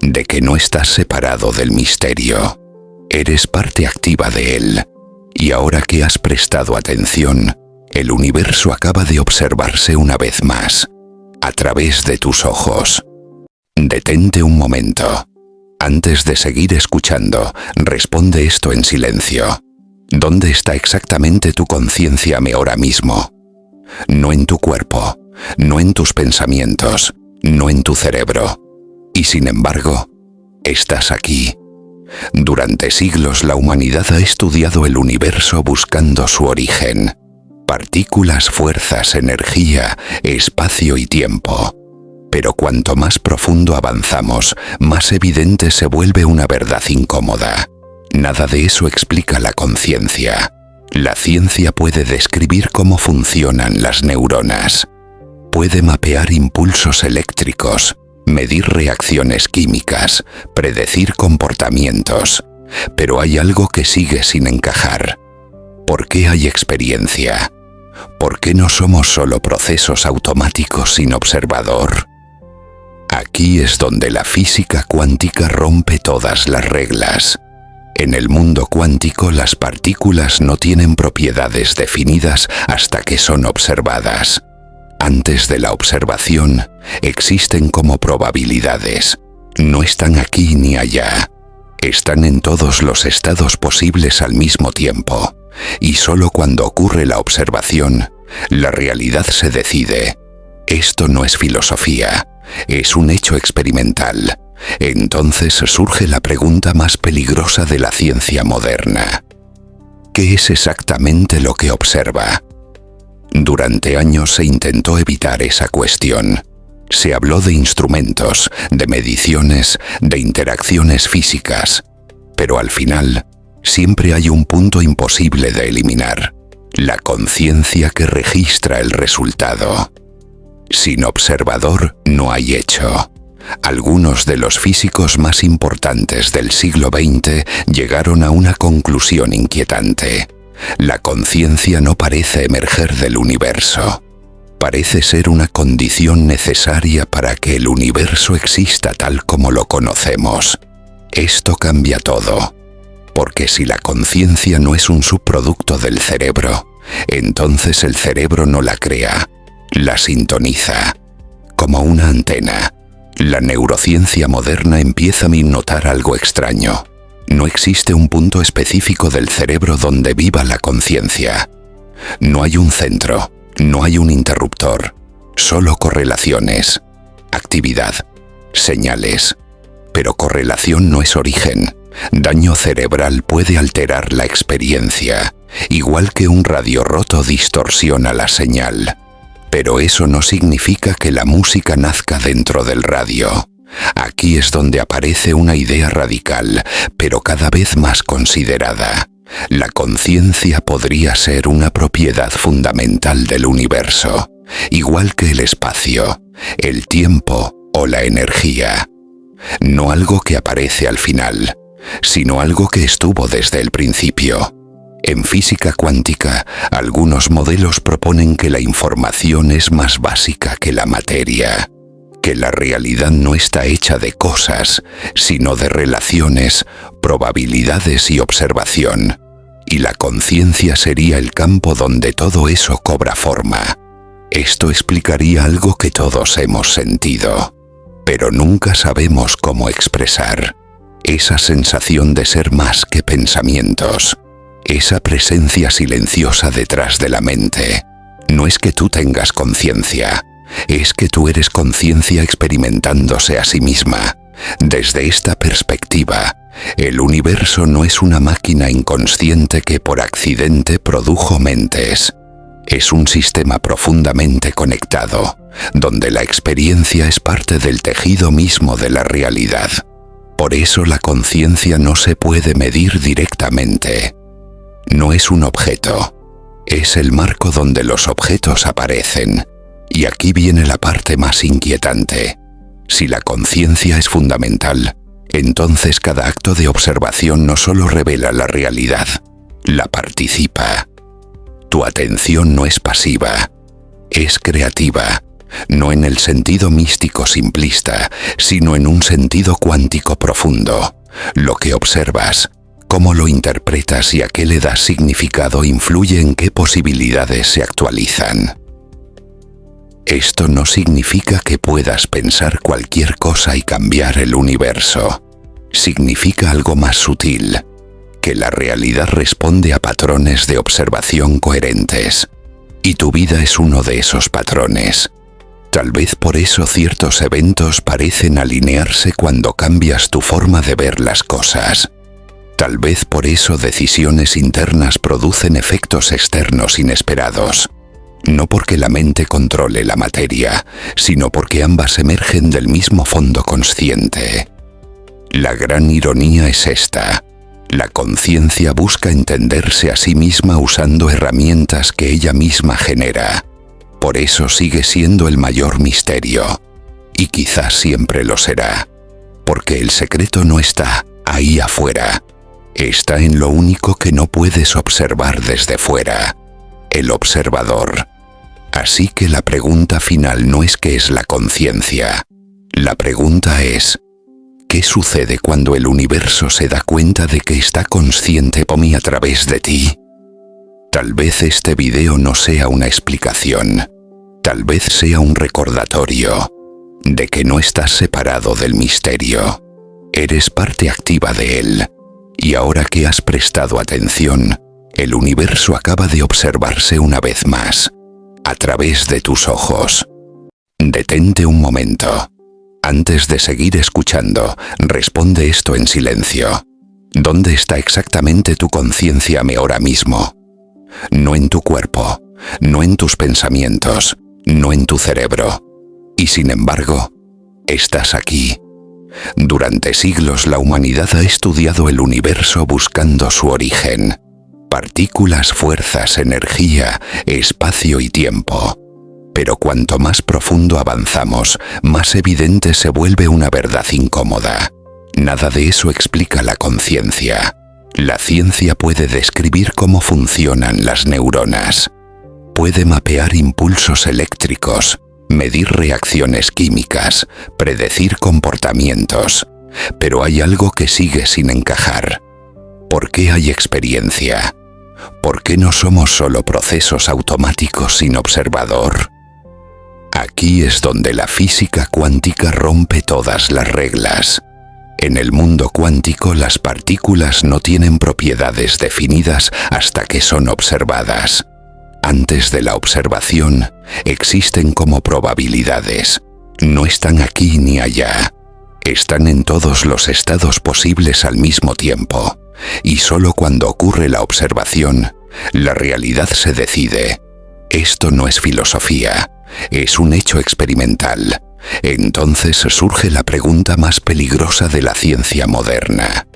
de que no estás separado del misterio. Eres parte activa de él. Y ahora que has prestado atención, el universo acaba de observarse una vez más. A través de tus ojos. Detente un momento. Antes de seguir escuchando, responde esto en silencio. ¿Dónde está exactamente tu conciencia ahora mismo? No en tu cuerpo, no en tus pensamientos, no en tu cerebro. Y sin embargo, estás aquí. Durante siglos la humanidad ha estudiado el universo buscando su origen. Partículas, fuerzas, energía, espacio y tiempo. Pero cuanto más profundo avanzamos, más evidente se vuelve una verdad incómoda. Nada de eso explica la conciencia. La ciencia puede describir cómo funcionan las neuronas. Puede mapear impulsos eléctricos, medir reacciones químicas, predecir comportamientos. Pero hay algo que sigue sin encajar. ¿Por qué hay experiencia? ¿Por qué no somos solo procesos automáticos sin observador? Aquí es donde la física cuántica rompe todas las reglas. En el mundo cuántico las partículas no tienen propiedades definidas hasta que son observadas. Antes de la observación, existen como probabilidades. No están aquí ni allá. Están en todos los estados posibles al mismo tiempo. Y solo cuando ocurre la observación, la realidad se decide. Esto no es filosofía, es un hecho experimental. Entonces surge la pregunta más peligrosa de la ciencia moderna. ¿Qué es exactamente lo que observa? Durante años se intentó evitar esa cuestión. Se habló de instrumentos, de mediciones, de interacciones físicas. Pero al final, siempre hay un punto imposible de eliminar: la conciencia que registra el resultado. Sin observador no hay hecho. Algunos de los físicos más importantes del siglo XX llegaron a una conclusión inquietante. La conciencia no parece emerger del universo. Parece ser una condición necesaria para que el universo exista tal como lo conocemos. Esto cambia todo. Porque si la conciencia no es un subproducto del cerebro, entonces el cerebro no la crea, la sintoniza. Como una antena. La neurociencia moderna empieza a notar algo extraño. No existe un punto específico del cerebro donde viva la conciencia. No hay un centro, no hay un interruptor, solo correlaciones, actividad, señales. Pero correlación no es origen. Daño cerebral puede alterar la experiencia, igual que un radio roto distorsiona la señal. Pero eso no significa que la música nazca dentro del radio. Aquí es donde aparece una idea radical, pero cada vez más considerada. La conciencia podría ser una propiedad fundamental del universo, igual que el espacio, el tiempo o la energía. No algo que aparece al final, sino algo que estuvo desde el principio. En física cuántica, algunos modelos proponen que la información es más básica que la materia, que la realidad no está hecha de cosas, sino de relaciones, probabilidades y observación, y la conciencia sería el campo donde todo eso cobra forma. Esto explicaría algo que todos hemos sentido, pero nunca sabemos cómo expresar. Esa sensación de ser más que pensamientos. Esa presencia silenciosa detrás de la mente. No es que tú tengas conciencia, es que tú eres conciencia experimentándose a sí misma. Desde esta perspectiva, el universo no es una máquina inconsciente que por accidente produjo mentes. Es un sistema profundamente conectado, donde la experiencia es parte del tejido mismo de la realidad. Por eso la conciencia no se puede medir directamente. No es un objeto, es el marco donde los objetos aparecen. Y aquí viene la parte más inquietante. Si la conciencia es fundamental, entonces cada acto de observación no solo revela la realidad, la participa. Tu atención no es pasiva, es creativa, no en el sentido místico simplista, sino en un sentido cuántico profundo. Lo que observas, cómo lo interpretas y a qué le das significado influye en qué posibilidades se actualizan. Esto no significa que puedas pensar cualquier cosa y cambiar el universo. Significa algo más sutil, que la realidad responde a patrones de observación coherentes. Y tu vida es uno de esos patrones. Tal vez por eso ciertos eventos parecen alinearse cuando cambias tu forma de ver las cosas. Tal vez por eso decisiones internas producen efectos externos inesperados. No porque la mente controle la materia, sino porque ambas emergen del mismo fondo consciente. La gran ironía es esta. La conciencia busca entenderse a sí misma usando herramientas que ella misma genera. Por eso sigue siendo el mayor misterio. Y quizás siempre lo será. Porque el secreto no está ahí afuera. Está en lo único que no puedes observar desde fuera. El observador. Así que la pregunta final no es qué es la conciencia, La pregunta es, ¿qué sucede cuando el universo se da cuenta de que está consciente por mí a través de ti? Tal vez este video no sea una explicación, tal vez sea un recordatorio de que no estás separado del misterio. Eres parte activa de él, y ahora que has prestado atención, el universo acaba de observarse una vez más, a través de tus ojos. Detente un momento. Antes de seguir escuchando, responde esto en silencio. ¿Dónde está exactamente tu conciencia ahora mismo? No en tu cuerpo, no en tus pensamientos, no en tu cerebro. Y sin embargo, estás aquí. Durante siglos la humanidad ha estudiado el universo buscando su origen. Partículas, fuerzas, energía, espacio y tiempo. Pero cuanto más profundo avanzamos, más evidente se vuelve una verdad incómoda. Nada de eso explica la conciencia. La ciencia puede describir cómo funcionan las neuronas. Puede mapear impulsos eléctricos, medir reacciones químicas, predecir comportamientos. Pero hay algo que sigue sin encajar. ¿Por qué hay experiencia? ¿Por qué no somos solo procesos automáticos sin observador? Aquí es donde la física cuántica rompe todas las reglas. En el mundo cuántico las partículas no tienen propiedades definidas hasta que son observadas. Antes de la observación, existen como probabilidades. No están aquí ni allá. Están en todos los estados posibles al mismo tiempo. Y solo cuando ocurre la observación, la realidad se decide. Esto no es filosofía, es un hecho experimental. Entonces surge la pregunta más peligrosa de la ciencia moderna.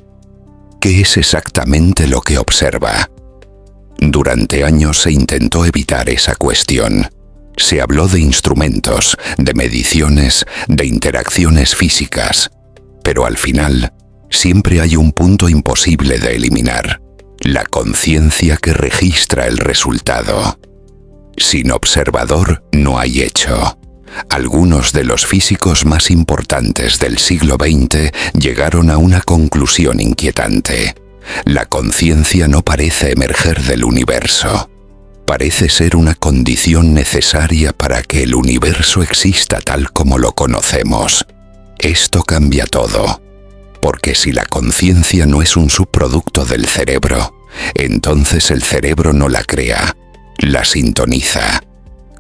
¿Qué es exactamente lo que observa? Durante años se intentó evitar esa cuestión. Se habló de instrumentos, de mediciones, de interacciones físicas. Pero al final, siempre hay un punto imposible de eliminar: la conciencia que registra el resultado. Sin observador no hay hecho. Algunos de los físicos más importantes del siglo XX llegaron a una conclusión inquietante. La conciencia no parece emerger del universo. Parece ser una condición necesaria para que el universo exista tal como lo conocemos. Esto cambia todo. Porque si la conciencia no es un subproducto del cerebro, entonces el cerebro no la crea, la sintoniza.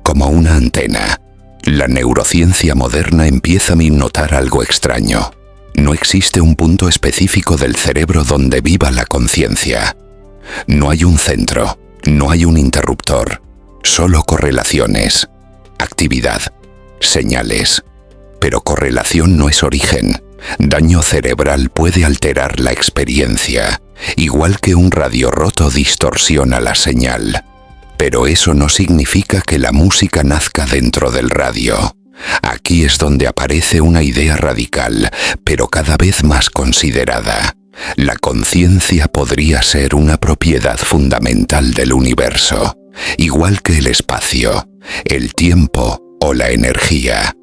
Como una antena, la neurociencia moderna empieza a notar algo extraño. No existe un punto específico del cerebro donde viva la conciencia. No hay un centro, no hay un interruptor, solo correlaciones, actividad, señales. Pero correlación no es origen. Daño cerebral puede alterar la experiencia, igual que un radio roto distorsiona la señal. Pero eso no significa que la música nazca dentro del radio. Aquí es donde aparece una idea radical, pero cada vez más considerada. La conciencia podría ser una propiedad fundamental del universo, igual que el espacio, el tiempo o la energía.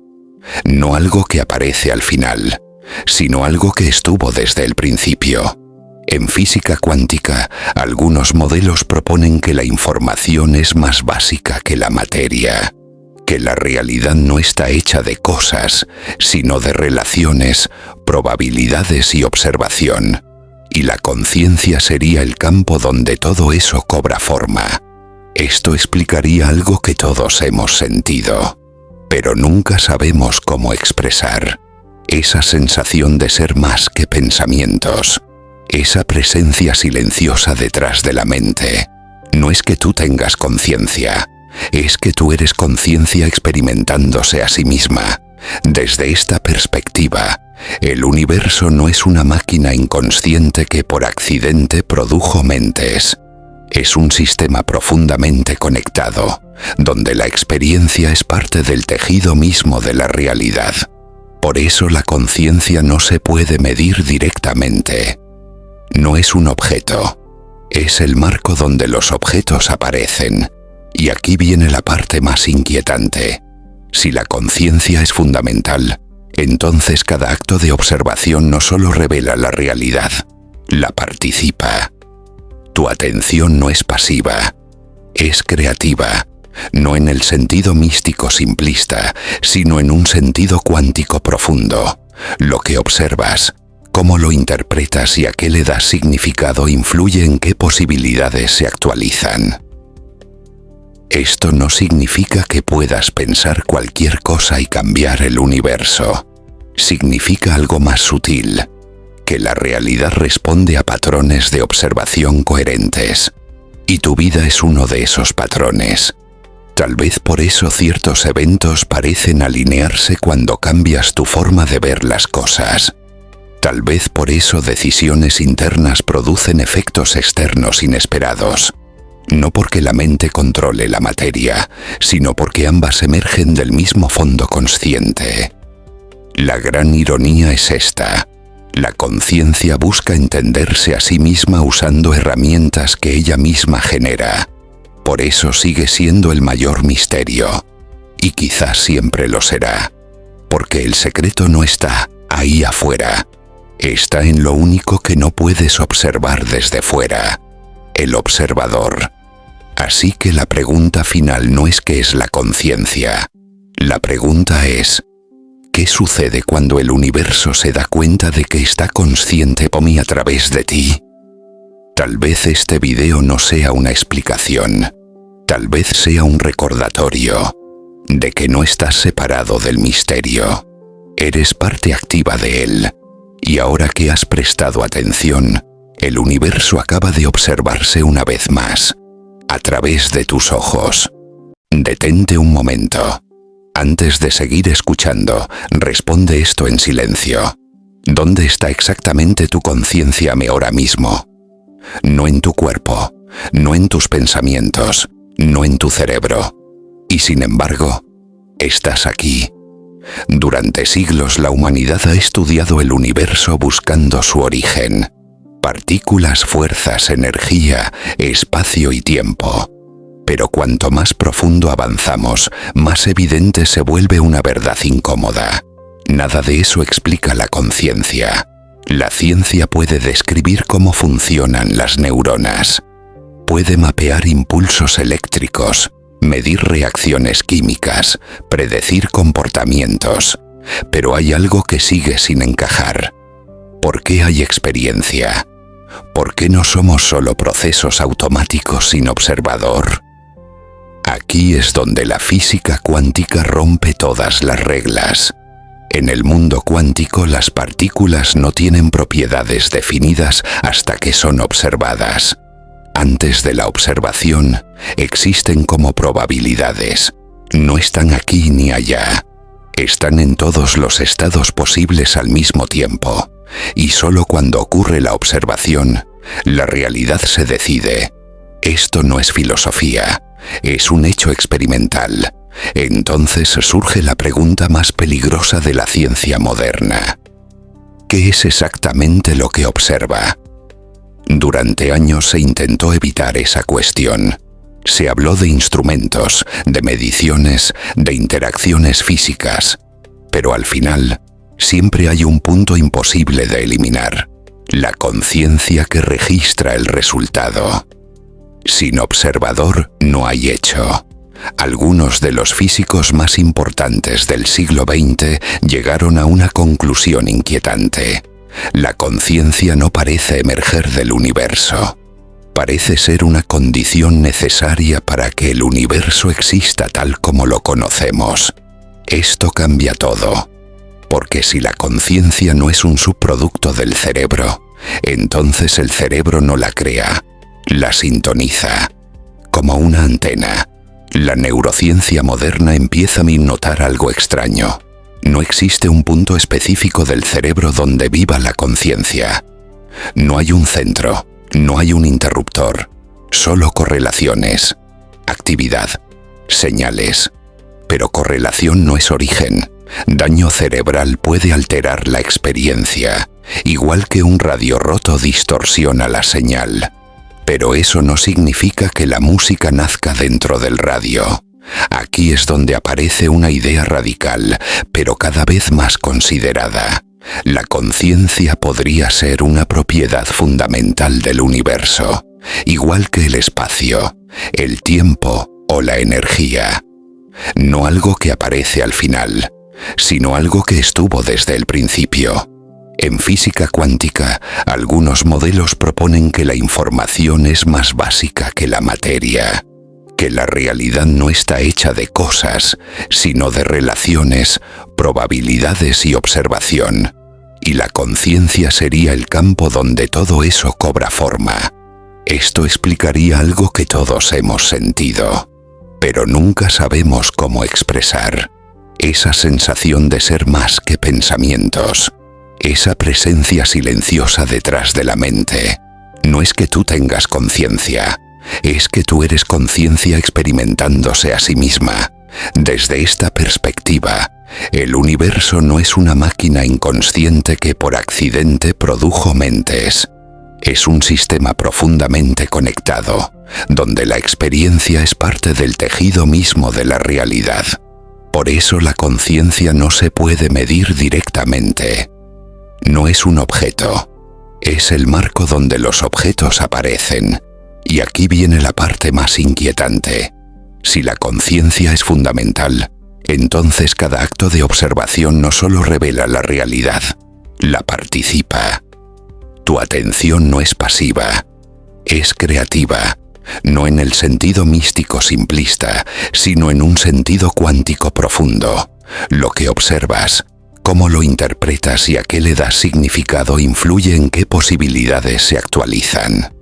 No algo que aparece al final, sino algo que estuvo desde el principio. En física cuántica, algunos modelos proponen que la información es más básica que la materia, que la realidad no está hecha de cosas, sino de relaciones, probabilidades y observación. Y la conciencia sería el campo donde todo eso cobra forma. Esto explicaría algo que todos hemos sentido, pero nunca sabemos cómo expresar. Esa sensación de ser más que pensamientos. Esa presencia silenciosa detrás de la mente. No es que tú tengas conciencia, es que tú eres conciencia experimentándose a sí misma. Desde esta perspectiva, el universo no es una máquina inconsciente que por accidente produjo mentes. Es un sistema profundamente conectado, donde la experiencia es parte del tejido mismo de la realidad. Por eso la conciencia no se puede medir directamente. No es un objeto, es el marco donde los objetos aparecen. Y aquí viene la parte más inquietante. Si la conciencia es fundamental, Entonces cada acto de observación no solo revela la realidad, la participa. Tu atención no es pasiva, es creativa, no en el sentido místico simplista, sino en un sentido cuántico profundo. Lo que observas, cómo lo interpretas y a qué le das significado influye en qué posibilidades se actualizan. Esto no significa que puedas pensar cualquier cosa y cambiar el universo. Significa algo más sutil, que la realidad responde a patrones de observación coherentes. Y tu vida es uno de esos patrones. Tal vez por eso ciertos eventos parecen alinearse cuando cambias tu forma de ver las cosas. Tal vez por eso decisiones internas producen efectos externos inesperados. No porque la mente controle la materia, sino porque ambas emergen del mismo fondo consciente. La gran ironía es esta. La conciencia busca entenderse a sí misma usando herramientas que ella misma genera. Por eso sigue siendo el mayor misterio. Y quizás siempre lo será. Porque el secreto no está ahí afuera. Está en lo único que no puedes observar desde fuera. El observador. Así que la pregunta final no es qué es la conciencia. La pregunta es, ¿qué sucede cuando el universo se da cuenta de que está consciente por mí a través de ti? Tal vez este video no sea una explicación. Tal vez sea un recordatorio de que no estás separado del misterio. Eres parte activa de él. Y ahora que has prestado atención, el universo acaba de observarse una vez más, a través de tus ojos. Detente un momento. Antes de seguir escuchando, responde esto en silencio. ¿Dónde está exactamente tu conciencia ahora mismo? No en tu cuerpo, no en tus pensamientos, no en tu cerebro. Y sin embargo, estás aquí. Durante siglos la humanidad ha estudiado el universo buscando su origen. Partículas, fuerzas, energía, espacio y tiempo. Pero cuanto más profundo avanzamos, más evidente se vuelve una verdad incómoda. Nada de eso explica la conciencia. La ciencia puede describir cómo funcionan las neuronas. Puede mapear impulsos eléctricos, medir reacciones químicas, predecir comportamientos. Pero hay algo que sigue sin encajar. ¿Por qué hay experiencia? ¿Por qué no somos solo procesos automáticos sin observador? Aquí es donde la física cuántica rompe todas las reglas. En el mundo cuántico las partículas no tienen propiedades definidas hasta que son observadas. Antes de la observación, existen como probabilidades. No están aquí ni allá. Están en todos los estados posibles al mismo tiempo. Y solo cuando ocurre la observación, la realidad se decide. Esto no es filosofía, es un hecho experimental. Entonces surge la pregunta más peligrosa de la ciencia moderna. ¿Qué es exactamente lo que observa? Durante años se intentó evitar esa cuestión. Se habló de instrumentos, de mediciones, de interacciones físicas. Pero al final, siempre hay un punto imposible de eliminar: la conciencia que registra el resultado. Sin observador no hay hecho. Algunos de los físicos más importantes del siglo XX llegaron a una conclusión inquietante. La conciencia no parece emerger del universo. Parece ser una condición necesaria para que el universo exista tal como lo conocemos. Esto cambia todo. Porque si la conciencia no es un subproducto del cerebro, entonces el cerebro no la crea, la sintoniza. Como una antena, la neurociencia moderna empieza a notar algo extraño. No existe un punto específico del cerebro donde viva la conciencia. No hay un centro, no hay un interruptor, solo correlaciones, actividad, señales. Pero correlación no es origen. Daño cerebral puede alterar la experiencia, igual que un radio roto distorsiona la señal. Pero eso no significa que la música nazca dentro del radio. Aquí es donde aparece una idea radical, pero cada vez más considerada. La conciencia podría ser una propiedad fundamental del universo, igual que el espacio, el tiempo o la energía. No algo que aparece al final, sino algo que estuvo desde el principio. En física cuántica, algunos modelos proponen que la información es más básica que la materia, que la realidad no está hecha de cosas, sino de relaciones, probabilidades y observación, y la conciencia sería el campo donde todo eso cobra forma. Esto explicaría algo que todos hemos sentido, pero nunca sabemos cómo expresar. Esa sensación de ser más que pensamientos, esa presencia silenciosa detrás de la mente. No es que tú tengas conciencia, es que tú eres conciencia experimentándose a sí misma. Desde esta perspectiva, el universo no es una máquina inconsciente que por accidente produjo mentes. Es un sistema profundamente conectado, donde la experiencia es parte del tejido mismo de la realidad. Por eso la conciencia no se puede medir directamente. No es un objeto, es el marco donde los objetos aparecen. Y aquí viene la parte más inquietante. Si la conciencia es fundamental, entonces cada acto de observación no solo revela la realidad, la participa. Tu atención no es pasiva, es creativa, no en el sentido místico simplista, sino en un sentido cuántico profundo. Lo que observas, cómo lo interpretas y a qué le das significado influye en qué posibilidades se actualizan.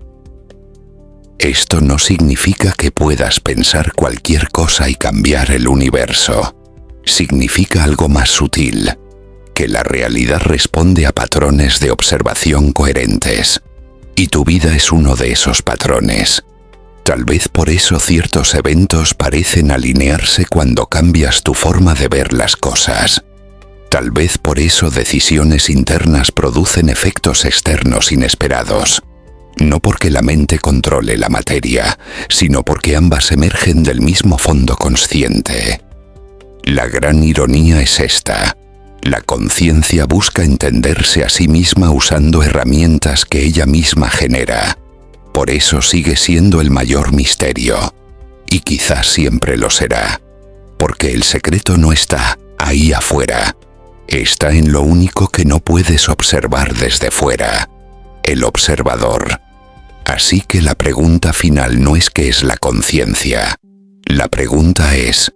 Esto no significa que puedas pensar cualquier cosa y cambiar el universo. Significa algo más sutil, que la realidad responde a patrones de observación coherentes. Y tu vida es uno de esos patrones. Tal vez por eso ciertos eventos parecen alinearse cuando cambias tu forma de ver las cosas. Tal vez por eso decisiones internas producen efectos externos inesperados. No porque la mente controle la materia, sino porque ambas emergen del mismo fondo consciente. La gran ironía es esta. La conciencia busca entenderse a sí misma usando herramientas que ella misma genera. Por eso sigue siendo el mayor misterio. Y quizás siempre lo será. Porque el secreto no está ahí afuera. Está en lo único que no puedes observar desde fuera. El observador. Así que la pregunta final no es qué es la conciencia. La pregunta es,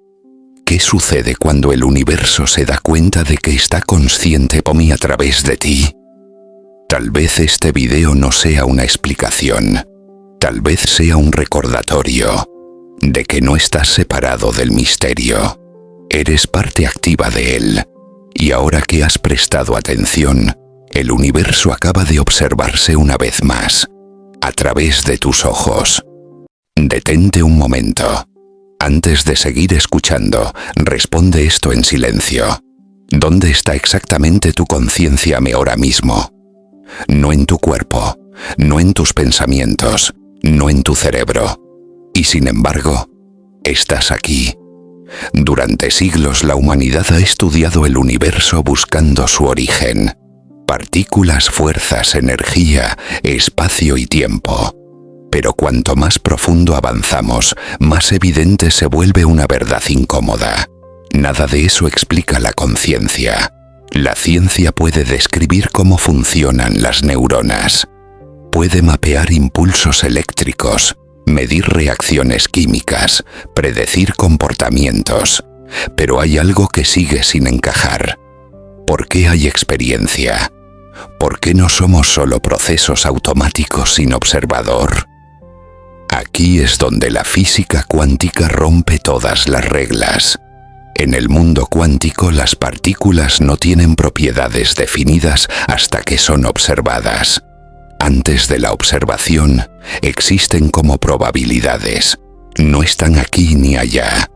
¿qué sucede cuando el universo se da cuenta de que está consciente por mí a través de ti? Tal vez este video no sea una explicación. Tal vez sea un recordatorio de que no estás separado del misterio. Eres parte activa de él. Y ahora que has prestado atención, el universo acaba de observarse una vez más, a través de tus ojos. Detente un momento. Antes de seguir escuchando, responde esto en silencio. ¿Dónde está exactamente tu conciencia ahora mismo? No en tu cuerpo, no en tus pensamientos, no en tu cerebro. Y sin embargo, estás aquí. Durante siglos la humanidad ha estudiado el universo buscando su origen. Partículas, fuerzas, energía, espacio y tiempo. Pero cuanto más profundo avanzamos, más evidente se vuelve una verdad incómoda. Nada de eso explica la conciencia. La ciencia puede describir cómo funcionan las neuronas. Puede mapear impulsos eléctricos, medir reacciones químicas, predecir comportamientos. Pero hay algo que sigue sin encajar. ¿Por qué hay experiencia? ¿Por qué no somos solo procesos automáticos sin observador? Aquí es donde la física cuántica rompe todas las reglas. En el mundo cuántico las partículas no tienen propiedades definidas hasta que son observadas. Antes de la observación, existen como probabilidades. No están aquí ni allá.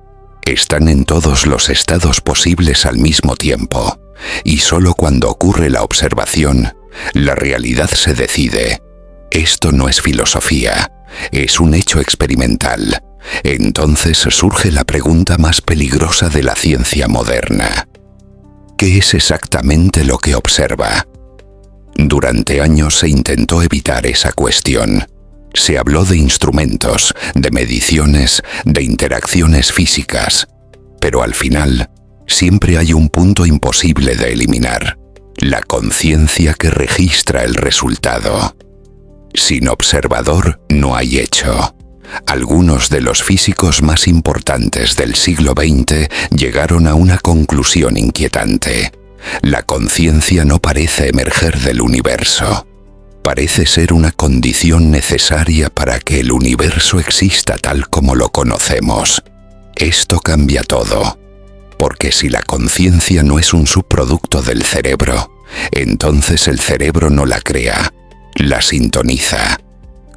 Están en todos los estados posibles al mismo tiempo. Y solo cuando ocurre la observación, la realidad se decide. Esto no es filosofía, es un hecho experimental. entonces surge la pregunta más peligrosa de la ciencia moderna. ¿Qué es exactamente lo que observa? Durante años se intentó evitar esa cuestión. Se habló de instrumentos, de mediciones, de interacciones físicas, pero al final siempre hay un punto imposible de eliminar: la conciencia que registra el resultado. Sin observador no hay hecho. Algunos de los físicos más importantes del siglo XX llegaron a una conclusión inquietante. La conciencia no parece emerger del universo. Parece ser una condición necesaria para que el universo exista tal como lo conocemos. Esto cambia todo, porque si la conciencia no es un subproducto del cerebro, entonces el cerebro no la crea, la sintoniza.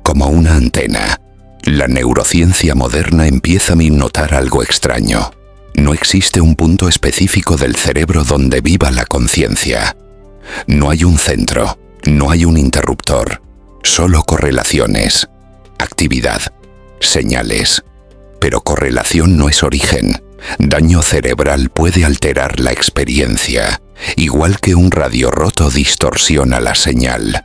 Como una antena, la neurociencia moderna empieza a notar algo extraño. No existe un punto específico del cerebro donde viva la conciencia. No hay un centro, no hay un interruptor, solo correlaciones, actividad, señales. Pero correlación no es origen. Daño cerebral puede alterar la experiencia, igual que un radio roto distorsiona la señal.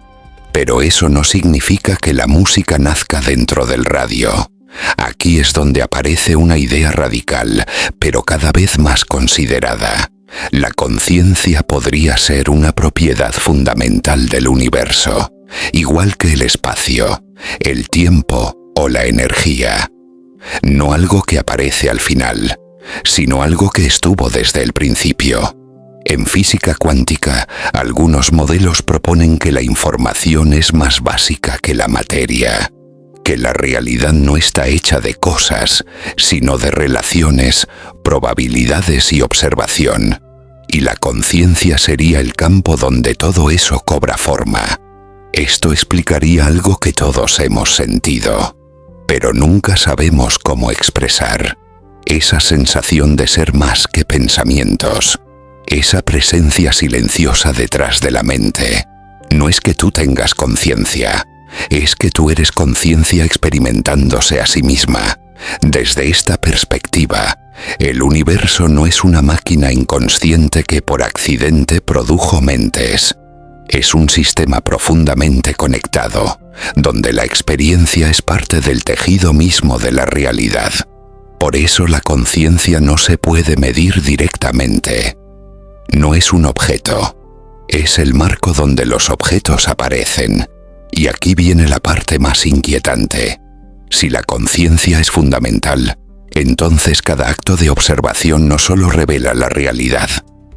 Pero eso no significa que la música nazca dentro del radio. Aquí es donde aparece una idea radical, pero cada vez más considerada. La conciencia podría ser una propiedad fundamental del universo, igual que el espacio, el tiempo o la energía. No algo que aparece al final, sino algo que estuvo desde el principio. En física cuántica, algunos modelos proponen que la información es más básica que la materia, que la realidad no está hecha de cosas, sino de relaciones, probabilidades y observación, y la conciencia sería el campo donde todo eso cobra forma. Esto explicaría algo que todos hemos sentido, pero nunca sabemos cómo expresar: esa sensación de ser más que pensamientos, esa presencia silenciosa detrás de la mente. No es que tú tengas conciencia, es que tú eres conciencia experimentándose a sí misma. Desde esta perspectiva, el universo no es una máquina inconsciente que por accidente produjo mentes. Es un sistema profundamente conectado, donde la experiencia es parte del tejido mismo de la realidad. Por eso la conciencia no se puede medir directamente. No es un objeto, es el marco donde los objetos aparecen. Y aquí viene la parte más inquietante. Si la conciencia es fundamental, entonces cada acto de observación no solo revela la realidad,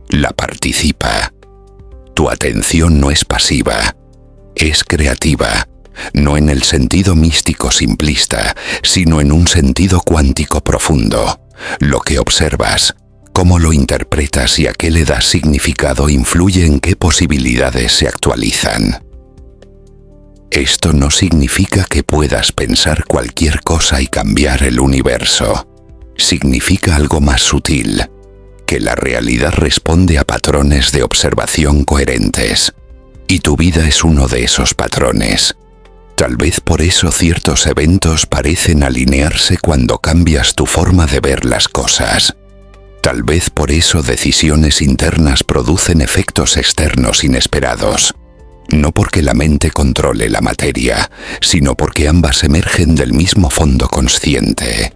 la participa. Tu atención no es pasiva, es creativa, no en el sentido místico simplista, sino en un sentido cuántico profundo. Lo que observas, cómo lo interpretas y a qué le das significado influye en qué posibilidades se actualizan. Esto no significa que puedas pensar cualquier cosa y cambiar el universo. Significa algo más sutil, que la realidad responde a patrones de observación coherentes, y tu vida es uno de esos patrones. Tal vez por eso ciertos eventos parecen alinearse cuando cambias tu forma de ver las cosas. Tal vez por eso decisiones internas producen efectos externos inesperados. No porque la mente controle la materia, sino porque ambas emergen del mismo fondo consciente.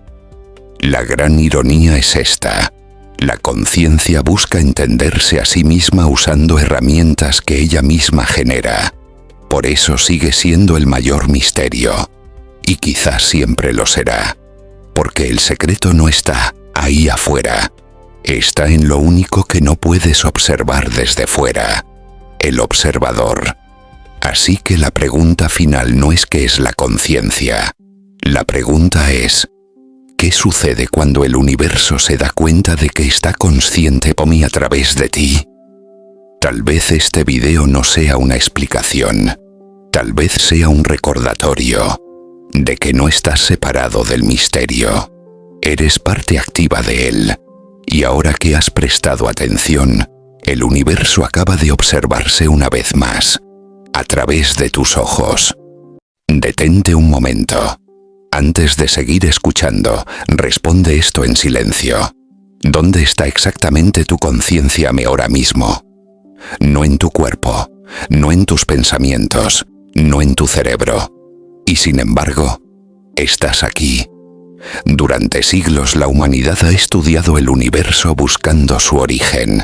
La gran ironía es esta: la conciencia busca entenderse a sí misma usando herramientas que ella misma genera. Por eso sigue siendo el mayor misterio, y quizás siempre lo será, porque el secreto no está ahí afuera, está en lo único que no puedes observar desde fuera: el observador. Así que la pregunta final no es ¿qué es la conciencia? La pregunta es: ¿qué sucede cuando el universo se da cuenta de que está consciente por mí a través de ti? Tal vez este video no sea una explicación, tal vez sea un recordatorio de que no estás separado del misterio, eres parte activa de él, y ahora que has prestado atención, el universo acaba de observarse una vez más, a través de tus ojos. Detente un momento. Antes de seguir escuchando, responde esto en silencio. ¿Dónde está exactamente tu conciencia ahora mismo? No en tu cuerpo, no en tus pensamientos, no en tu cerebro. Y sin embargo, estás aquí. Durante siglos la humanidad ha estudiado el universo buscando su origen.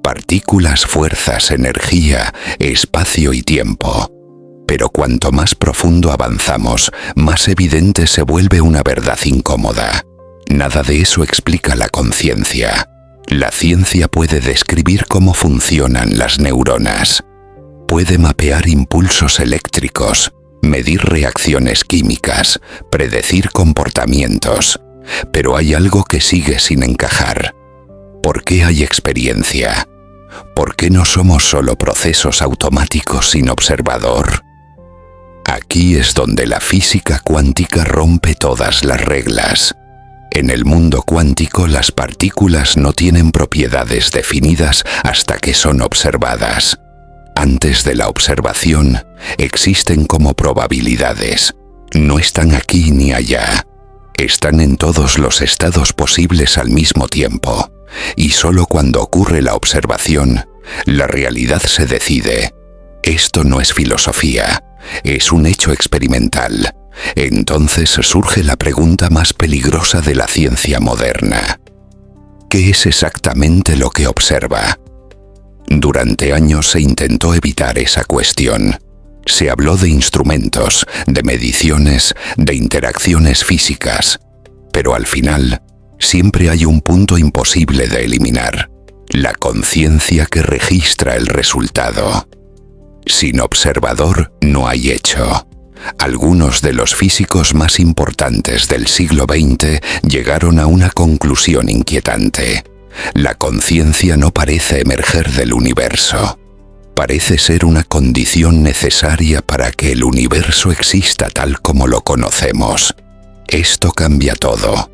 Partículas, fuerzas, energía, espacio y tiempo. Pero cuanto más profundo avanzamos, más evidente se vuelve una verdad incómoda. Nada de eso explica la conciencia. La ciencia puede describir cómo funcionan las neuronas. Puede mapear impulsos eléctricos, medir reacciones químicas, predecir comportamientos. Pero hay algo que sigue sin encajar. ¿Por qué hay experiencia? ¿Por qué no somos solo procesos automáticos sin observador? Aquí es donde la física cuántica rompe todas las reglas. En el mundo cuántico las partículas no tienen propiedades definidas hasta que son observadas. Antes de la observación, existen como probabilidades. No están aquí ni allá. Están en todos los estados posibles al mismo tiempo. Y solo cuando ocurre la observación, la realidad se decide. Esto no es filosofía, es un hecho experimental. Entonces surge la pregunta más peligrosa de la ciencia moderna. ¿Qué es exactamente lo que observa? Durante años se intentó evitar esa cuestión. Se habló de instrumentos, de mediciones, de interacciones físicas. Pero al final, siempre hay un punto imposible de eliminar: la conciencia que registra el resultado. Sin observador no hay hecho. Algunos de los físicos más importantes del siglo XX llegaron a una conclusión inquietante. La conciencia no parece emerger del universo. Parece ser una condición necesaria para que el universo exista tal como lo conocemos. Esto cambia todo.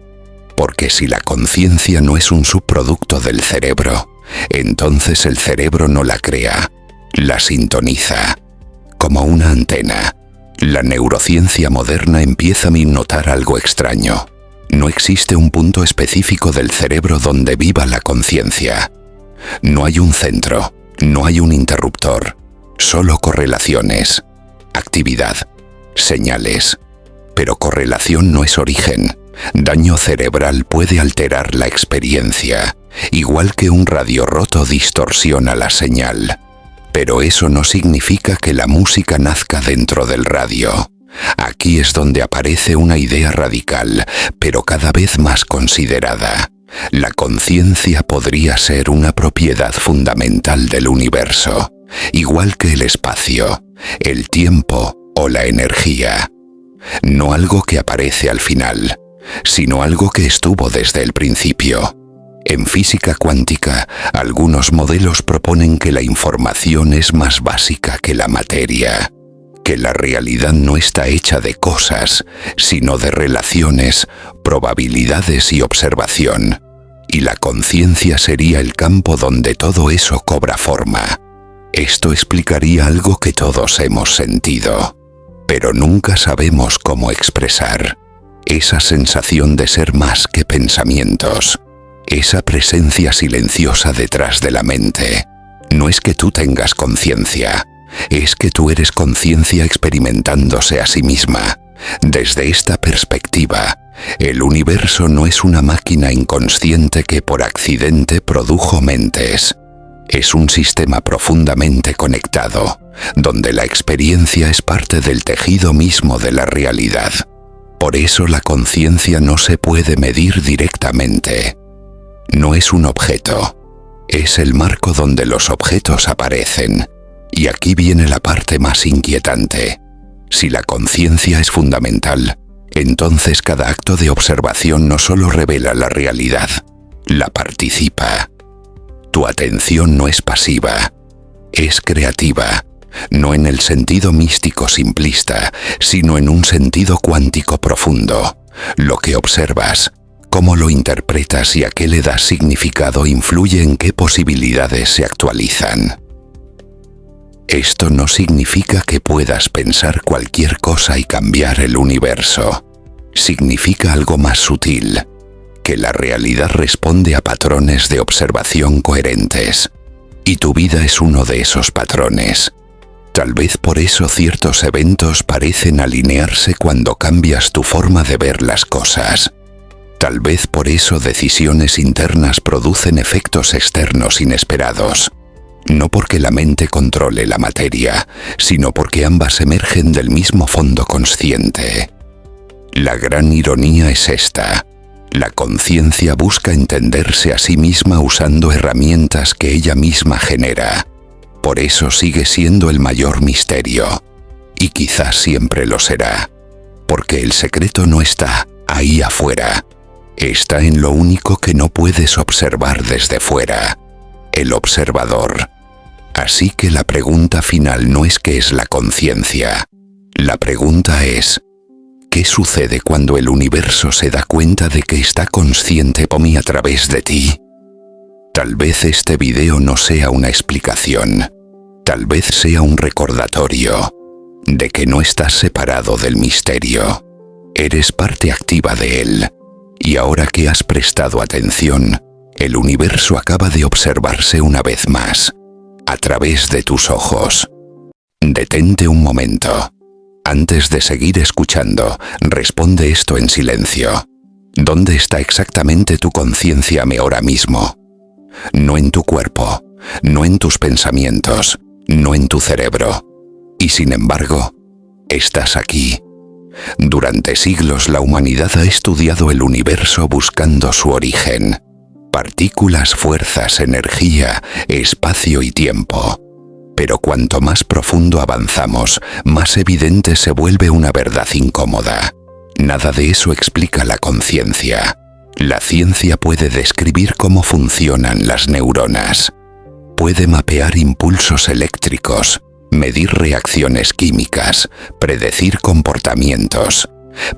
Porque si la conciencia no es un subproducto del cerebro, entonces el cerebro no la crea, la sintoniza. Como una antena, la neurociencia moderna empieza a notar algo extraño. No existe un punto específico del cerebro donde viva la conciencia. No hay un centro, no hay un interruptor, solo correlaciones, actividad, señales. Pero correlación no es origen. Daño cerebral puede alterar la experiencia, igual que un radio roto distorsiona la señal. Pero eso no significa que la música nazca dentro del radio. Aquí es donde aparece una idea radical, pero cada vez más considerada. La conciencia podría ser una propiedad fundamental del universo, igual que el espacio, el tiempo o la energía. No algo que aparece al final, sino algo que estuvo desde el principio. En física cuántica, algunos modelos proponen que la información es más básica que la materia, que la realidad no está hecha de cosas, sino de relaciones, probabilidades y observación. Y la conciencia sería el campo donde todo eso cobra forma. Esto explicaría algo que todos hemos sentido, pero nunca sabemos cómo expresar. Esa sensación de ser más que pensamientos. Esa presencia silenciosa detrás de la mente. No es que tú tengas conciencia, es que tú eres conciencia experimentándose a sí misma. Desde esta perspectiva, el universo no es una máquina inconsciente que por accidente produjo mentes. Es un sistema profundamente conectado, donde la experiencia es parte del tejido mismo de la realidad. Por eso la conciencia no se puede medir directamente. No es un objeto, es el marco donde los objetos aparecen. Y aquí viene la parte más inquietante. Si la conciencia es fundamental, entonces cada acto de observación no solo revela la realidad, la participa. Tu atención no es pasiva, es creativa, no en el sentido místico simplista, sino en un sentido cuántico profundo. Lo que observas, cómo lo interpretas y a qué le das significado influye en qué posibilidades se actualizan. Esto no significa que puedas pensar cualquier cosa y cambiar el universo. significa algo más sutil, que la realidad responde a patrones de observación coherentes, y tu vida es uno de esos patrones. Tal vez por eso ciertos eventos parecen alinearse cuando cambias tu forma de ver las cosas. Tal vez por eso decisiones internas producen efectos externos inesperados. No porque la mente controle la materia, sino porque ambas emergen del mismo fondo consciente. La gran ironía es esta. La conciencia busca entenderse a sí misma usando herramientas que ella misma genera. Por eso sigue siendo el mayor misterio. Y quizás siempre lo será. Porque el secreto no está ahí afuera. Está en lo único que no puedes observar desde fuera. El observador. Así que la pregunta final no es qué es la conciencia. La pregunta es, ¿qué sucede cuando el universo se da cuenta de que está consciente por mí a través de ti? Tal vez este video no sea una explicación. Tal vez sea un recordatorio de que no estás separado del misterio. Eres parte activa de él. Y ahora que has prestado atención, el universo acaba de observarse una vez más, a través de tus ojos. Detente un momento. Antes de seguir escuchando, responde esto en silencio. ¿Dónde está exactamente tu conciencia ahora mismo? No en tu cuerpo, no en tus pensamientos, no en tu cerebro. Y sin embargo, estás aquí. Durante siglos la humanidad ha estudiado el universo buscando su origen. Partículas, fuerzas, energía, espacio y tiempo. Pero cuanto más profundo avanzamos, más evidente se vuelve una verdad incómoda. Nada de eso explica la conciencia. La ciencia puede describir cómo funcionan las neuronas. Puede mapear impulsos eléctricos, medir reacciones químicas, predecir comportamientos.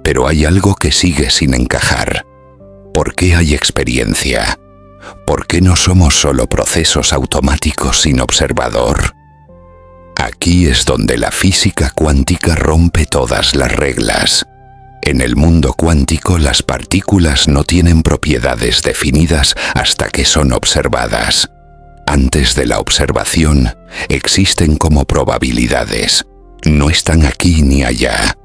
Pero hay algo que sigue sin encajar. ¿Por qué hay experiencia? ¿Por qué no somos solo procesos automáticos sin observador? Aquí es donde la física cuántica rompe todas las reglas. En el mundo cuántico las partículas no tienen propiedades definidas hasta que son observadas. Antes de la observación, existen como probabilidades. No están aquí ni allá.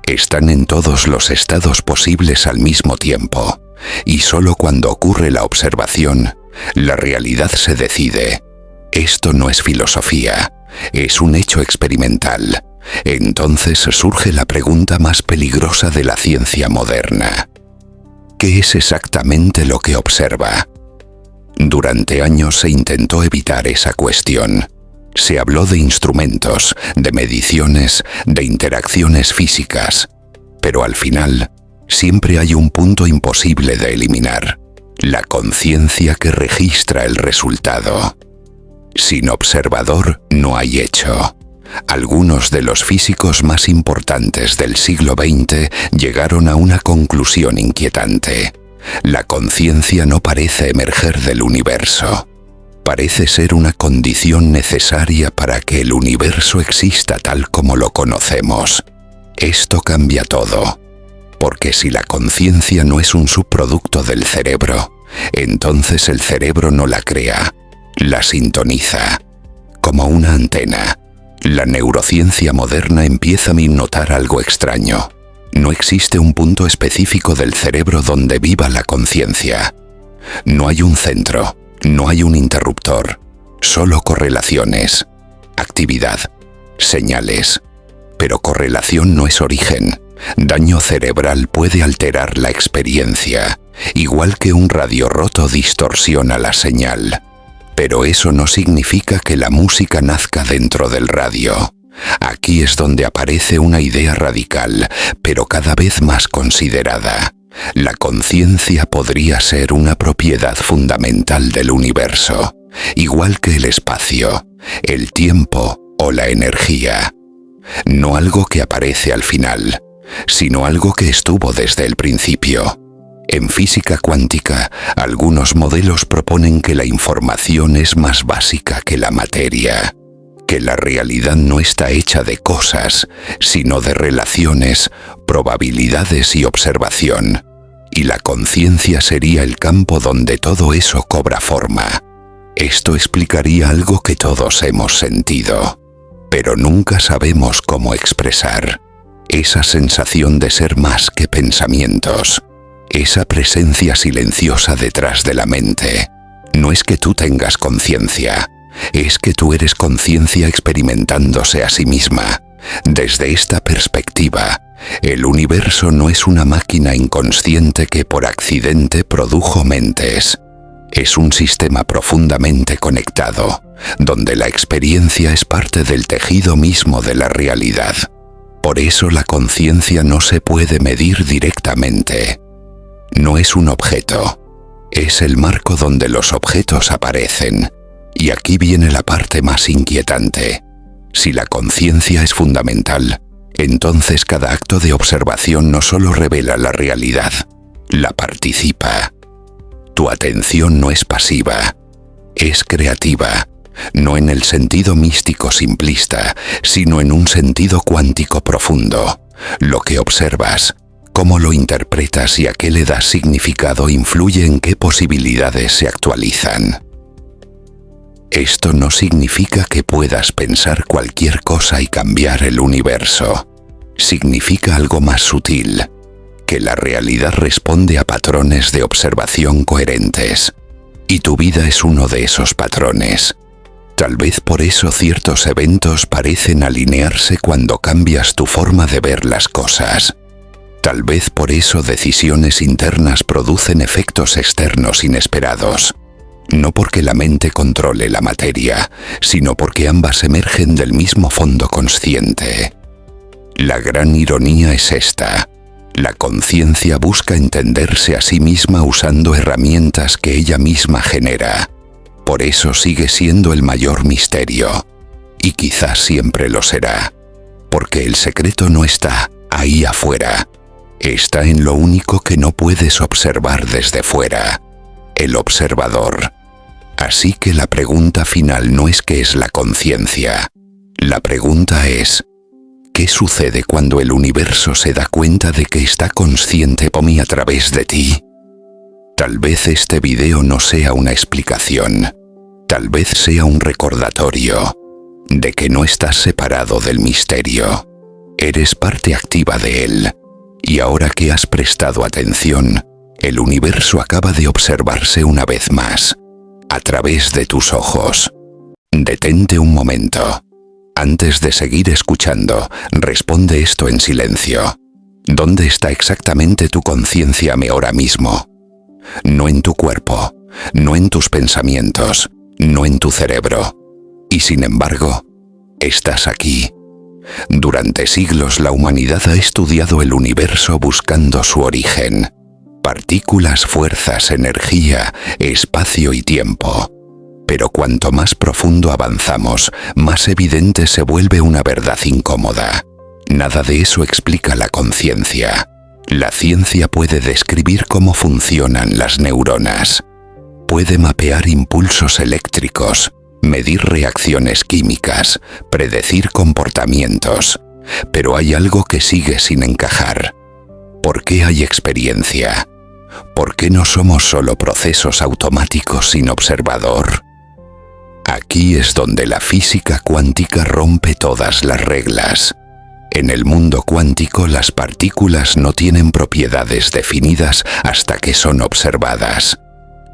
Están en todos los estados posibles al mismo tiempo. Y solo cuando ocurre la observación, la realidad se decide. Esto no es filosofía, es un hecho experimental. Entonces surge la pregunta más peligrosa de la ciencia moderna. ¿Qué es exactamente lo que observa? Durante años se intentó evitar esa cuestión. Se habló de instrumentos, de mediciones, de interacciones físicas. Pero al final, siempre hay un punto imposible de eliminar: la conciencia que registra el resultado. Sin observador no hay hecho. Algunos de los físicos más importantes del siglo XX llegaron a una conclusión inquietante. La conciencia no parece emerger del universo. Parece ser una condición necesaria para que el universo exista tal como lo conocemos. Esto cambia todo. Porque si la conciencia no es un subproducto del cerebro, entonces el cerebro no la crea, la sintoniza. Como una antena, la neurociencia moderna empieza a notar algo extraño. No existe un punto específico del cerebro donde viva la conciencia. No hay un centro, no hay un interruptor, solo correlaciones, actividad, señales. Pero correlación no es origen. Daño cerebral puede alterar la experiencia, igual que un radio roto distorsiona la señal. Pero eso no significa que la música nazca dentro del radio. Aquí es donde aparece una idea radical, pero cada vez más considerada. La conciencia podría ser una propiedad fundamental del universo, igual que el espacio, el tiempo o la energía. No algo que aparece al final, sino algo que estuvo desde el principio. En física cuántica, algunos modelos proponen que la información es más básica que la materia, que la realidad no está hecha de cosas, sino de relaciones, probabilidades y observación. Y la conciencia sería el campo donde todo eso cobra forma. Esto explicaría algo que todos hemos sentido, pero nunca sabemos cómo expresar. Esa sensación de ser más que pensamientos, esa presencia silenciosa detrás de la mente. No es que tú tengas conciencia, es que tú eres conciencia experimentándose a sí misma. Desde esta perspectiva, el universo no es una máquina inconsciente que por accidente produjo mentes. Es un sistema profundamente conectado, donde la experiencia es parte del tejido mismo de la realidad. Por eso la conciencia no se puede medir directamente. No es un objeto, es el marco donde los objetos aparecen. Y aquí viene la parte más inquietante. Si la conciencia es fundamental, entonces cada acto de observación no solo revela la realidad, la participa. Tu atención no es pasiva, es creativa, no en el sentido místico simplista, sino en un sentido cuántico profundo. Lo que observas, cómo lo interpretas y a qué le das significado influye en qué posibilidades se actualizan. Esto no significa que puedas pensar cualquier cosa y cambiar el universo. Significa algo más sutil, que la realidad responde a patrones de observación coherentes. Y tu vida es uno de esos patrones. Tal vez por eso ciertos eventos parecen alinearse cuando cambias tu forma de ver las cosas. Tal vez por eso decisiones internas producen efectos externos inesperados. No porque la mente controle la materia, sino porque ambas emergen del mismo fondo consciente. La gran ironía es esta. La conciencia busca entenderse a sí misma usando herramientas que ella misma genera. Por eso sigue siendo el mayor misterio. Y quizás siempre lo será. Porque el secreto no está ahí afuera. Está en lo único que no puedes observar desde fuera. El observador. Así que la pregunta final no es qué es la conciencia. La pregunta es, ¿qué sucede cuando el universo se da cuenta de que está consciente por mí a través de ti? Tal vez este video no sea una explicación. Tal vez sea un recordatorio de que no estás separado del misterio. Eres parte activa de él. Y ahora que has prestado atención, el universo acaba de observarse una vez más, a través de tus ojos. Detente un momento. Antes de seguir escuchando, responde esto en silencio. ¿Dónde está exactamente tu conciencia ahora mismo? No en tu cuerpo, no en tus pensamientos, no en tu cerebro. Y sin embargo, estás aquí. Durante siglos la humanidad ha estudiado el universo buscando su origen. Partículas, fuerzas, energía, espacio y tiempo. Pero cuanto más profundo avanzamos, más evidente se vuelve una verdad incómoda. Nada de eso explica la conciencia. La ciencia puede describir cómo funcionan las neuronas. Puede mapear impulsos eléctricos, medir reacciones químicas, predecir comportamientos. Pero hay algo que sigue sin encajar. ¿Por qué hay experiencia? ¿Por qué no somos solo procesos automáticos sin observador? Aquí es donde la física cuántica rompe todas las reglas. En el mundo cuántico las partículas no tienen propiedades definidas hasta que son observadas.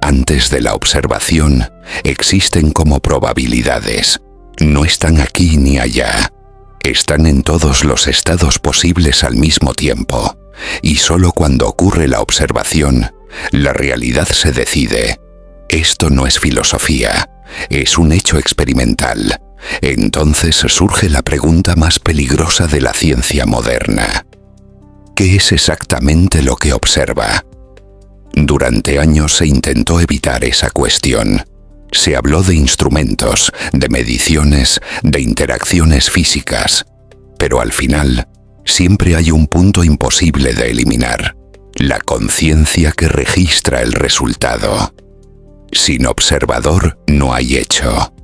Antes de la observación, existen como probabilidades. No están aquí ni allá. Están en todos los estados posibles al mismo tiempo. Y solo cuando ocurre la observación, la realidad se decide. Esto no es filosofía, es un hecho experimental. Entonces surge la pregunta más peligrosa de la ciencia moderna. ¿Qué es exactamente lo que observa? Durante años se intentó evitar esa cuestión. Se habló de instrumentos, de mediciones, de interacciones físicas. Pero al final, siempre hay un punto imposible de eliminar: la conciencia que registra el resultado. Sin observador no hay hecho.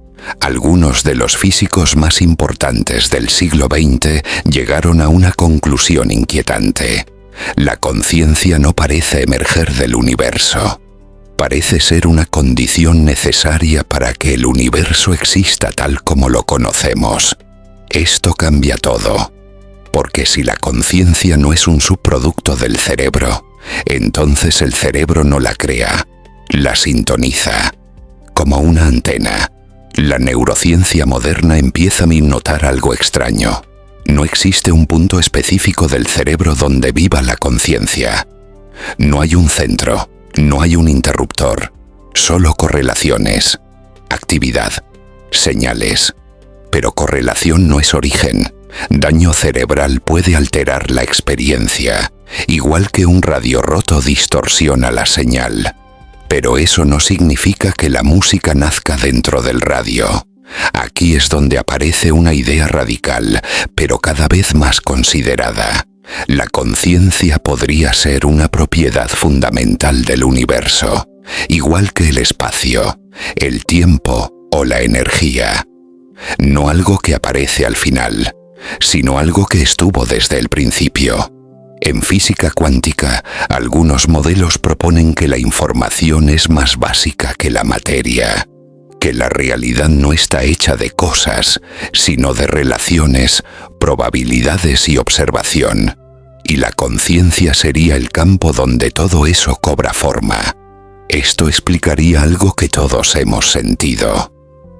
Algunos de los físicos más importantes del siglo XX llegaron a una conclusión inquietante. La conciencia no parece emerger del universo. Parece ser una condición necesaria para que el universo exista tal como lo conocemos. Esto cambia todo. Porque si la conciencia no es un subproducto del cerebro, entonces el cerebro no la crea, la sintoniza. Como una antena, la neurociencia moderna empieza a notar algo extraño. No existe un punto específico del cerebro donde viva la conciencia. No hay un centro, no hay un interruptor, solo correlaciones, actividad, señales. Pero correlación no es origen. Daño cerebral puede alterar la experiencia, igual que un radio roto distorsiona la señal. Pero eso no significa que la música nazca dentro del radio. Aquí es donde aparece una idea radical, pero cada vez más considerada. La conciencia podría ser una propiedad fundamental del universo, igual que el espacio, el tiempo o la energía. No algo que aparece al final, sino algo que estuvo desde el principio. En física cuántica, algunos modelos proponen que la información es más básica que la materia, que la realidad no está hecha de cosas, sino de relaciones, probabilidades y observación, y la conciencia sería el campo donde todo eso cobra forma. Esto explicaría algo que todos hemos sentido,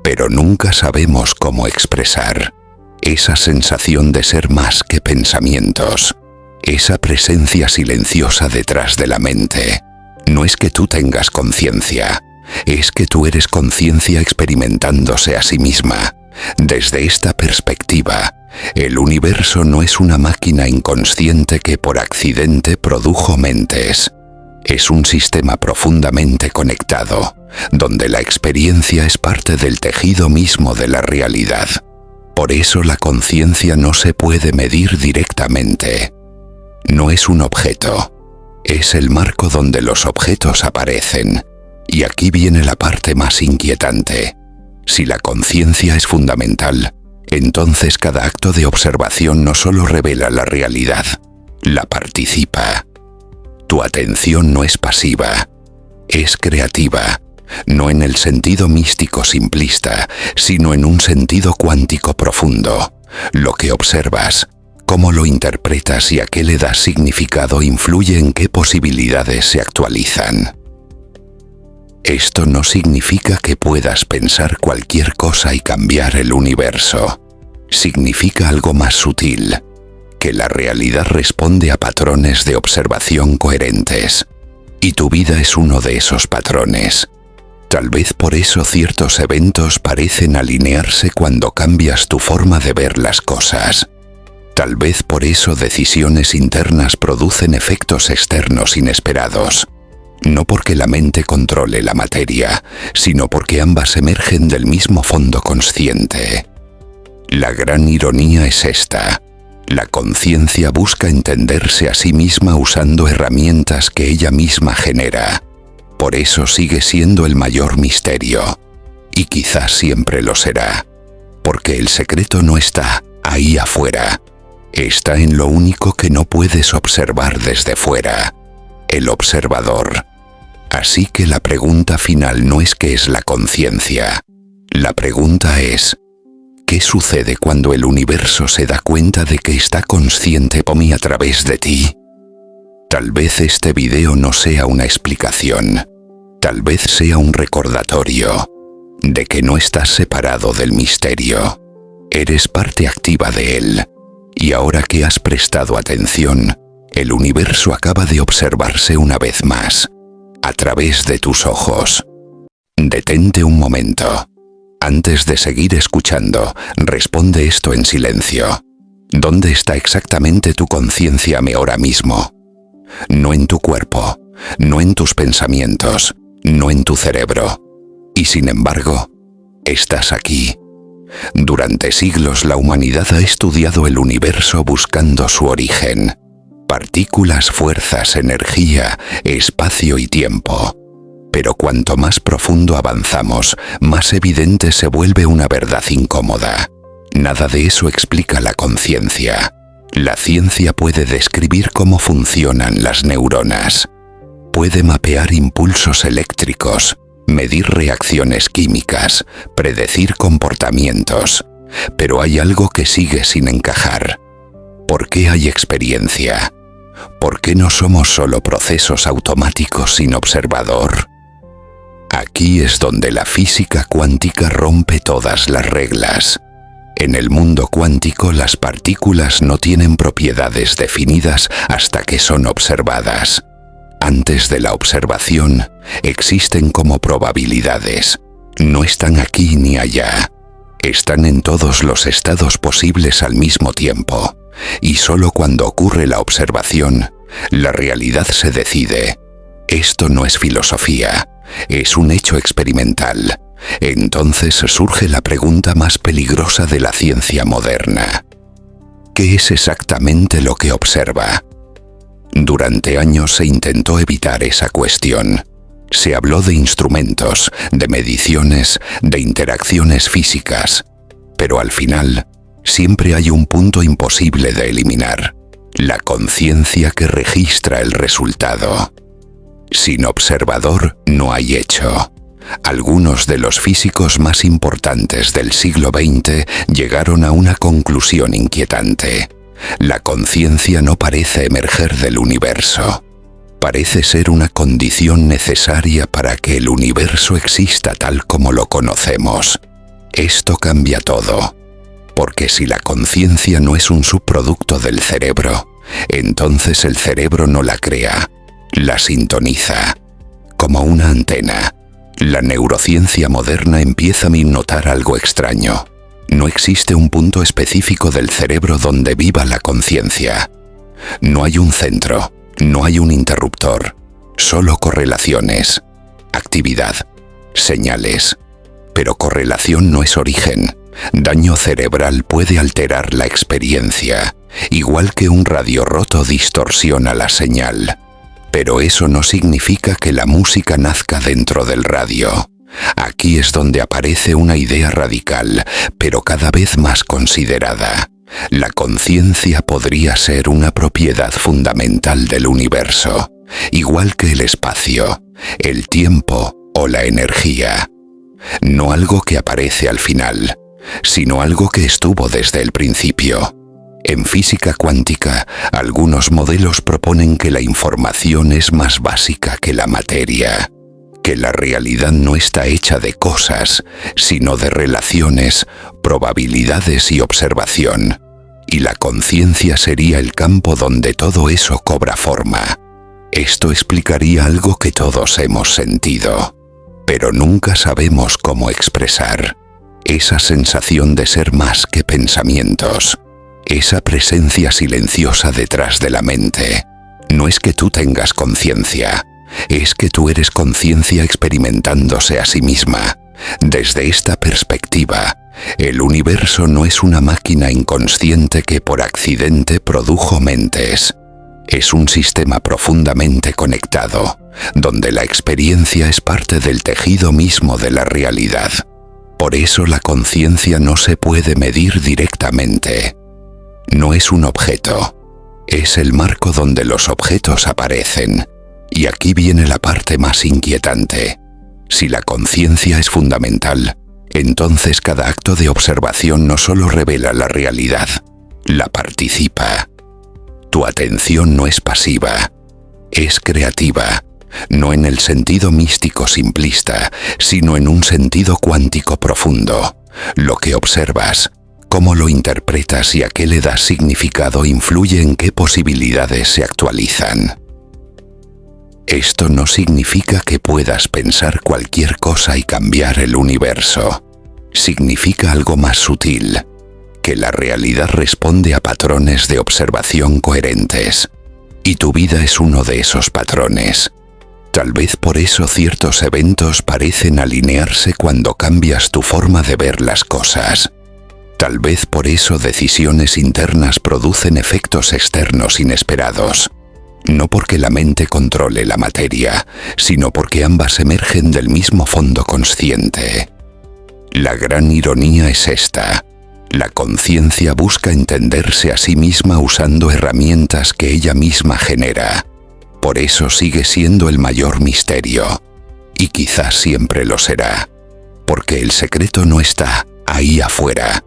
pero nunca sabemos cómo expresar. Esa sensación de ser más que pensamientos, esa presencia silenciosa detrás de la mente. No es que tú tengas conciencia, es que tú eres conciencia experimentándose a sí misma. Desde esta perspectiva, el universo no es una máquina inconsciente que por accidente produjo mentes. Es un sistema profundamente conectado, donde la experiencia es parte del tejido mismo de la realidad. Por eso la conciencia no se puede medir directamente. No es un objeto, es el marco donde los objetos aparecen. Y aquí viene la parte más inquietante. Si la conciencia es fundamental, entonces cada acto de observación no solo revela la realidad, la participa. Tu atención no es pasiva, es creativa, no en el sentido místico simplista, sino en un sentido cuántico profundo. Lo que observas, cómo lo interpretas y a qué le das significado influye en qué posibilidades se actualizan. Esto no significa que puedas pensar cualquier cosa y cambiar el universo. Significa algo más sutil, que la realidad responde a patrones de observación coherentes. Y tu vida es uno de esos patrones. Tal vez por eso ciertos eventos parecen alinearse cuando cambias tu forma de ver las cosas. Tal vez por eso decisiones internas producen efectos externos inesperados. No porque la mente controle la materia, sino porque ambas emergen del mismo fondo consciente. La gran ironía es esta. La conciencia busca entenderse a sí misma usando herramientas que ella misma genera. Por eso sigue siendo el mayor misterio. Y quizás siempre lo será. Porque el secreto no está ahí afuera. Está en lo único que no puedes observar desde fuera. El observador. Así que la pregunta final no es qué es la conciencia. La pregunta es, ¿qué sucede cuando el universo se da cuenta de que está consciente por mí a través de ti? Tal vez este video no sea una explicación. Tal vez sea un recordatorio de que no estás separado del misterio. Eres parte activa de él. Y ahora que has prestado atención, el universo acaba de observarse una vez más, a través de tus ojos. Detente un momento. Antes de seguir escuchando, responde esto en silencio. ¿Dónde está exactamente tu conciencia ahora mismo? No en tu cuerpo, no en tus pensamientos, no en tu cerebro. Y sin embargo, estás aquí. Durante siglos la humanidad ha estudiado el universo buscando su origen. Partículas, fuerzas, energía, espacio y tiempo. Pero cuanto más profundo avanzamos, más evidente se vuelve una verdad incómoda. Nada de eso explica la conciencia. La ciencia puede describir cómo funcionan las neuronas. Puede mapear impulsos eléctricos, medir reacciones químicas, predecir comportamientos. Pero hay algo que sigue sin encajar. ¿Por qué hay experiencia? ¿Por qué no somos solo procesos automáticos sin observador? Aquí es donde la física cuántica rompe todas las reglas. En el mundo cuántico las partículas no tienen propiedades definidas hasta que son observadas. Antes de la observación, existen como probabilidades. No están aquí ni allá. Están en todos los estados posibles al mismo tiempo. Y solo cuando ocurre la observación, la realidad se decide. Esto no es filosofía, es un hecho experimental. Entonces surge la pregunta más peligrosa de la ciencia moderna. ¿Qué es exactamente lo que observa? Durante años se intentó evitar esa cuestión. Se habló de instrumentos, de mediciones, de interacciones físicas. Pero al final, siempre hay un punto imposible de eliminar: la conciencia que registra el resultado. Sin observador no hay hecho. Algunos de los físicos más importantes del siglo XX llegaron a una conclusión inquietante. La conciencia no parece emerger del universo. Parece ser una condición necesaria para que el universo exista tal como lo conocemos. Esto cambia todo. Porque si la conciencia no es un subproducto del cerebro, entonces el cerebro no la crea, la sintoniza. Como una antena, la neurociencia moderna empieza a notar algo extraño. No existe un punto específico del cerebro donde viva la conciencia. No hay un centro, no hay un interruptor, solo correlaciones, actividad, señales. Pero correlación no es origen. Daño cerebral puede alterar la experiencia, igual que un radio roto distorsiona la señal. Pero eso no significa que la música nazca dentro del radio. Aquí es donde aparece una idea radical, pero cada vez más considerada. La conciencia podría ser una propiedad fundamental del universo, igual que el espacio, el tiempo o la energía. No algo que aparece al final, sino algo que estuvo desde el principio. En física cuántica, algunos modelos proponen que la información es más básica que la materia, que la realidad no está hecha de cosas, sino de relaciones, probabilidades y observación, y la conciencia sería el campo donde todo eso cobra forma. Esto explicaría algo que todos hemos sentido, pero nunca sabemos cómo expresar. Esa sensación de ser más que pensamientos. Esa presencia silenciosa detrás de la mente. No es que tú tengas conciencia, es que tú eres conciencia experimentándose a sí misma. Desde esta perspectiva, el universo no es una máquina inconsciente que por accidente produjo mentes. Es un sistema profundamente conectado, donde la experiencia es parte del tejido mismo de la realidad. Por eso la conciencia no se puede medir directamente. No es un objeto, es el marco donde los objetos aparecen. Y aquí viene la parte más inquietante. Si la conciencia es fundamental, entonces cada acto de observación no solo revela la realidad, la participa. Tu atención no es pasiva, es creativa, no en el sentido místico simplista, sino en un sentido cuántico profundo. Lo que observas, cómo lo interpretas y a qué le das significado influye en qué posibilidades se actualizan. Esto no significa que puedas pensar cualquier cosa y cambiar el universo. Significa algo más sutil, que la realidad responde a patrones de observación coherentes. Y tu vida es uno de esos patrones. Tal vez por eso ciertos eventos parecen alinearse cuando cambias tu forma de ver las cosas. Tal vez por eso decisiones internas producen efectos externos inesperados. No porque la mente controle la materia, sino porque ambas emergen del mismo fondo consciente. La gran ironía es esta. La conciencia busca entenderse a sí misma usando herramientas que ella misma genera. Por eso sigue siendo el mayor misterio. Y quizás siempre lo será. Porque el secreto no está ahí afuera.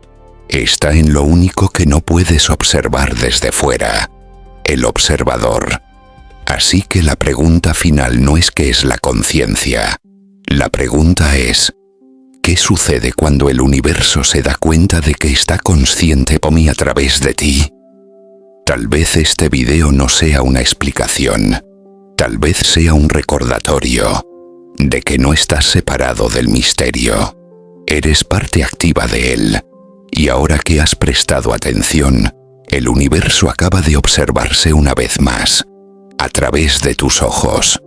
Está en lo único que no puedes observar desde fuera. El observador. Así que la pregunta final no es qué es la conciencia. La pregunta es, ¿qué sucede cuando el universo se da cuenta de que está consciente por mí a través de ti? Tal vez este video no sea una explicación. Tal vez sea un recordatorio de que no estás separado del misterio. Eres parte activa de él. Y ahora que has prestado atención, el universo acaba de observarse una vez más, a través de tus ojos.